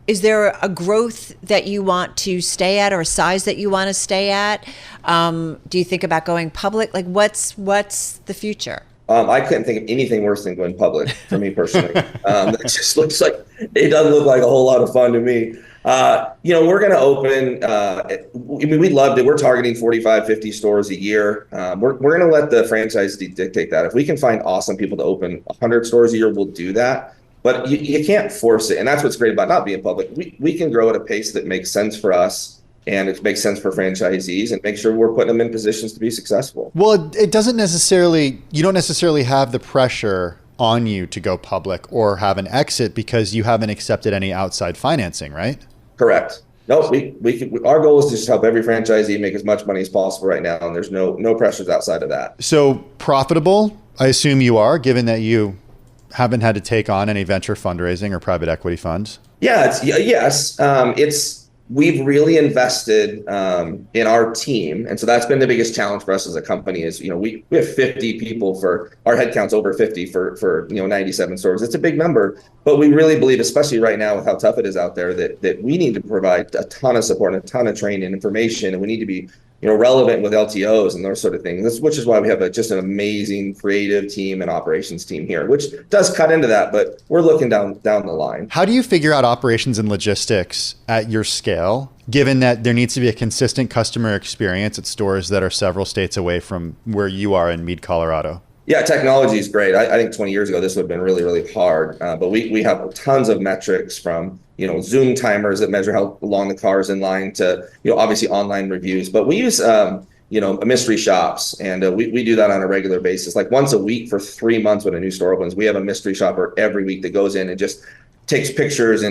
S8: is there a growth that you want to stay at, or a size that you want to stay at? Do you think about going public? Like, what's the future?
S14: I couldn't think of anything worse than going public for me personally. It just looks like, it doesn't look like a whole lot of fun to me. We're going to open, we loved it. We're targeting 45, 50 stores a year. We're going to let the franchise dictate that. If we can find awesome people to open 100 stores a year, we'll do that. But you can't force it. And that's what's great about not being public. We can grow at a pace that makes sense for us, and it makes sense for franchisees, and make sure we're putting them in positions to be successful.
S4: Well, you don't necessarily have the pressure on you to go public or have an exit because you haven't accepted any outside financing, right?
S14: Correct. No, our goal is to just help every franchisee make as much money as possible right now, and there's no pressures outside of that.
S4: So profitable, I assume you are, given that you haven't had to take on any venture fundraising or private equity funds.
S14: Yes. We've really invested in our team. And so that's been the biggest challenge for us as a company is, we have 50 people our headcount's over 50 for 97 stores. It's a big number, but we really believe, especially right now with how tough it is out there, that we need to provide a ton of support and a ton of training and information. And we need to be relevant with LTOs and those sort of things, which is why we have just an amazing creative team and operations team here, which does cut into that, but we're looking down the line.
S4: How do you figure out operations and logistics at your scale, given that there needs to be a consistent customer experience at stores that are several states away from where you are in Meade, Colorado? Yeah,
S14: technology is great. I think 20 years ago, this would have been really, really hard. But we have tons of metrics from, Zoom timers that measure how long the car is in line to, obviously online reviews. But we use, mystery shops, and we do that on a regular basis. Like once a week for 3 months when a new store opens, we have a mystery shopper every week that goes in and just takes pictures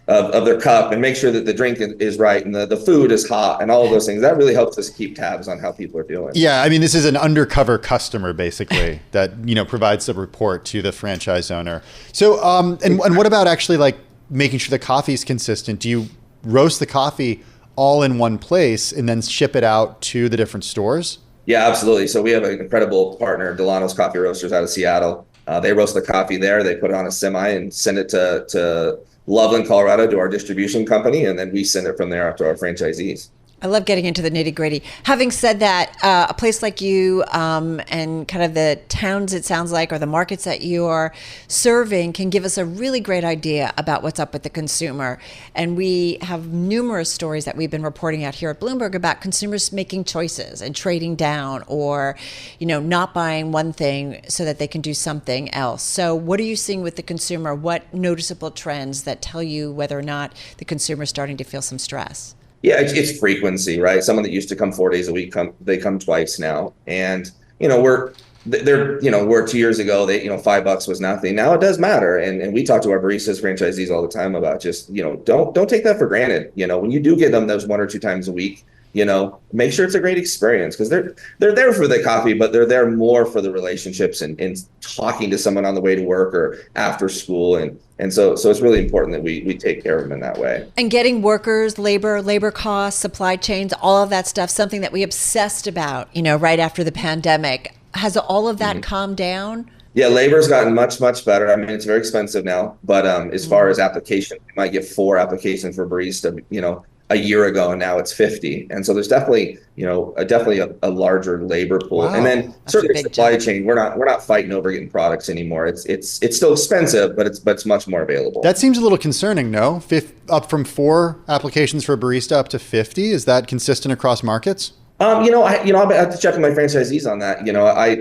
S14: of their cup and make sure that the drink is right and the food is hot and all of those things. That really helps us keep tabs on how people are doing.
S4: Yeah, I mean, this is an undercover customer basically that provides the report to the franchise owner. So, and what about actually like making sure the coffee is consistent? Do you roast the coffee all in one place and then ship it out to the different stores?
S14: Yeah, absolutely. So we have an incredible partner, Delano's Coffee Roasters out of Seattle. They roast the coffee there. They put it on a semi and send it to Loveland, Colorado, to our distribution company, and then we send it from there out to our franchisees.
S8: I love getting into the nitty-gritty. Having said that, a place like you and kind of the towns, it sounds like, or the markets that you are serving can give us a really great idea about what's up with the consumer. And we have numerous stories that we've been reporting out here at Bloomberg about consumers making choices and trading down or, not buying one thing so that they can do something else. So what are you seeing with the consumer? What noticeable trends that tell you whether or not the consumer is starting to feel some stress?
S14: Yeah, it's frequency, right? Someone that used to come 4 days a week, they come twice now. And, where 2 years ago, $5 was nothing. Now it does matter. And we talk to our baristas, franchisees all the time about just, don't take that for granted. When you do get them those 1 or 2 times a week, make sure it's a great experience, because they're there for the coffee, but they're there more for the relationships and talking to someone on the way to work or after school. And so it's really important that we take care of them in that way.
S8: And getting workers, labor costs, supply chains, all of that stuff, something that we obsessed about, right after the pandemic. Has all of that calmed down?
S14: Yeah, labor's gotten much, much better. I mean, it's very expensive now, but as far as application, you might get 4 applications for barista, a year ago, and now it's 50. And so there's definitely, a larger labor pool.
S4: Wow.
S14: And then certainly supply chain, we're not fighting over getting products anymore. It's still expensive, but it's much more available.
S4: That seems a little concerning, no? Up from 4 applications for barista up to 50. Is that consistent across markets?
S14: I have to check with my franchisees on that.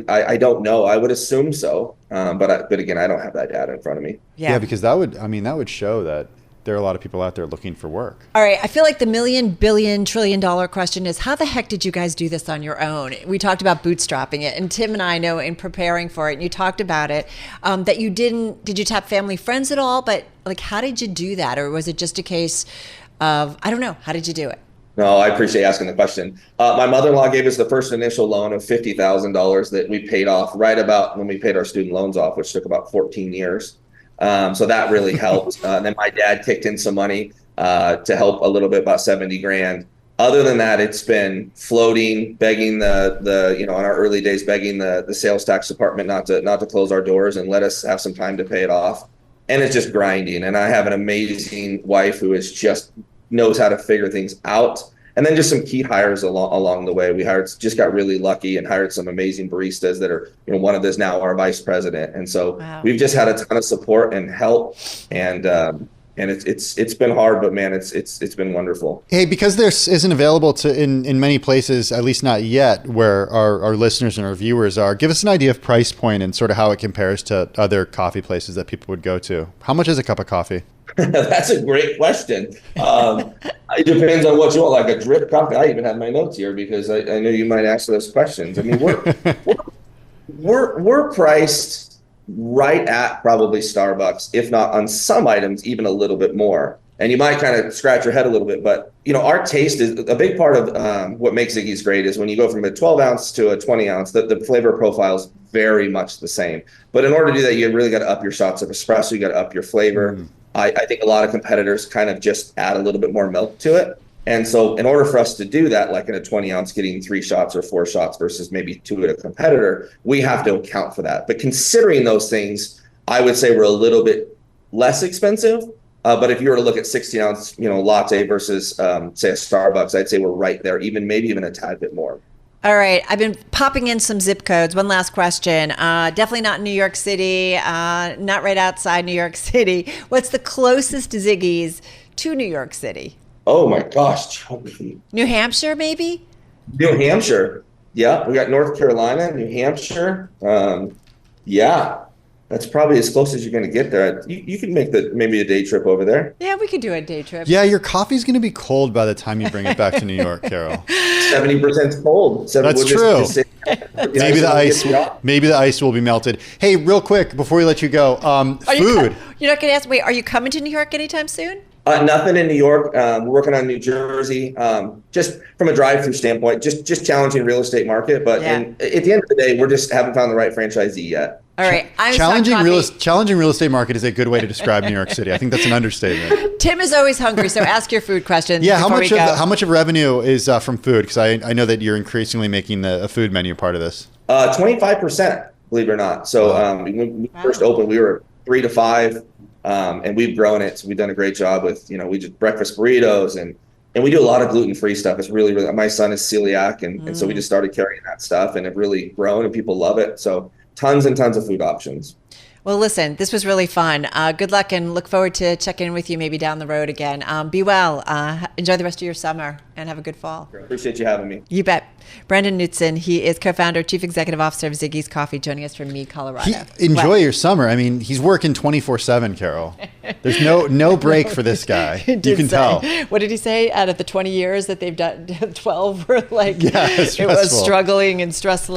S14: I don't know. I would assume so. But again, I don't have that data in front of me.
S4: Yeah, because that would show that there are a lot of people out there looking for work.
S8: All right. I feel like the million, billion, $trillion question is, how the heck did you guys do this on your own? We talked about bootstrapping it, and Tim and I know in preparing for it, and you talked about it, that you did you tap family, friends at all? But like, how did you do that? Or was it just a case of, I don't know, how did you do it?
S14: No, I appreciate asking the question. My mother-in-law gave us the first initial loan of $50,000 that we paid off right about when we paid our student loans off, which took about 14 years. So that really helped. Then my dad kicked in some money to help a little bit, about 70 grand. Other than that, it's been floating, begging in our early days, begging the sales tax department not to close our doors and let us have some time to pay it off. And it's just grinding. And I have an amazing wife who is just knows how to figure things out. And then just some key hires along the way. We just got really lucky and hired some amazing baristas that are, one of those now our vice president. And so We've just had a ton of support and help, and it's been hard, but man, it's been wonderful.
S4: Hey, because this isn't available in many places, at least not yet, where our listeners and our viewers are, give us an idea of price point and sort of how it compares to other coffee places that people would go to. How much is a cup of coffee?
S14: That's a great question. It depends on what you want, like a drip coffee. I even have my notes here because I know you might ask those questions. I mean, we're priced right at probably Starbucks, if not on some items even a little bit more. And you might kind of scratch your head a little bit, but our taste is a big part of what makes Ziggi's great is when you go from a 12 ounce to a 20 ounce, the flavor profile is very much the same. But in order to do that, you really got to up your shots of espresso. You got to up your flavor. I think a lot of competitors kind of just add a little bit more milk to it. And so in order for us to do that, like in a 20 ounce, getting 3 shots or 4 shots versus maybe 2 at a competitor, we have to account for that. But considering those things, I would say we're a little bit less expensive. But if you were to look at 16 ounce, latte versus, say, a Starbucks, I'd say we're right there, maybe even a tad bit more.
S8: All right. I've been popping in some zip codes. One last question. Definitely not in New York City, not right outside New York City. What's the closest Ziggi's to New York City?
S14: Oh, my gosh.
S8: New Hampshire, maybe?
S14: New Hampshire. Yeah. We got North Carolina, New Hampshire. Yeah. That's probably as close as you're going to get there. You can make maybe a day trip over there.
S8: Yeah, we could do a day trip.
S4: Yeah, your coffee's going to be cold by the time you bring it back to New York, Carol.
S14: 70% cold.
S4: That's true. Maybe the ice will be melted. Hey, real quick before we let you go, food.
S8: You're not going to ask. Wait, are you coming to New York anytime soon?
S14: Nothing in New York. We're working on New Jersey. Just from a drive-through standpoint, just challenging real estate market. But at the end of the day, we just haven't found the right franchisee yet.
S8: All right.
S4: Challenging real estate market is a good way to describe New York City. I think that's an understatement.
S8: Tim is always hungry, so ask your food questions.
S4: Yeah, how much of revenue is from food? Because I know that you're increasingly making a food menu part of this. 25%,
S14: believe it or not. So when we first opened, we were 3 to 5, and we've grown it. So we've done a great job with we did breakfast burritos and we do a lot of gluten-free stuff. It's really, really. My son is celiac, and so we just started carrying that stuff, and it really grown, and people love it. So. Tons and tons of food options.
S8: Well, listen, this was really fun. Good luck and look forward to checking in with you maybe down the road again. Be well. Enjoy the rest of your summer and have a good fall.
S14: Appreciate you having me.
S8: You bet. Brandon Knutson, he is co-founder, chief executive officer of Ziggi's Coffee, joining us from Mead, Colorado.
S4: Enjoy your summer. I mean, he's working 24/7, Carol. There's no break for this guy. You can tell.
S8: What did he say? Out of the 20 years that they've done, 12 were it was struggling and stressful.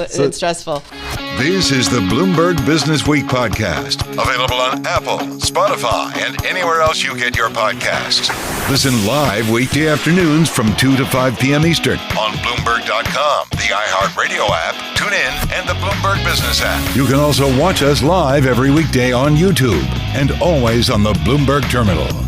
S3: This is the Bloomberg Business Week podcast, available on Apple, Spotify, and anywhere else you get your podcasts. Listen live weekday afternoons from 2 to 5 p.m. Eastern on Bloomberg.com, the iHeartRadio app, TuneIn, and the Bloomberg Business App. You can also watch us live every weekday on YouTube and always on the Bloomberg Terminal.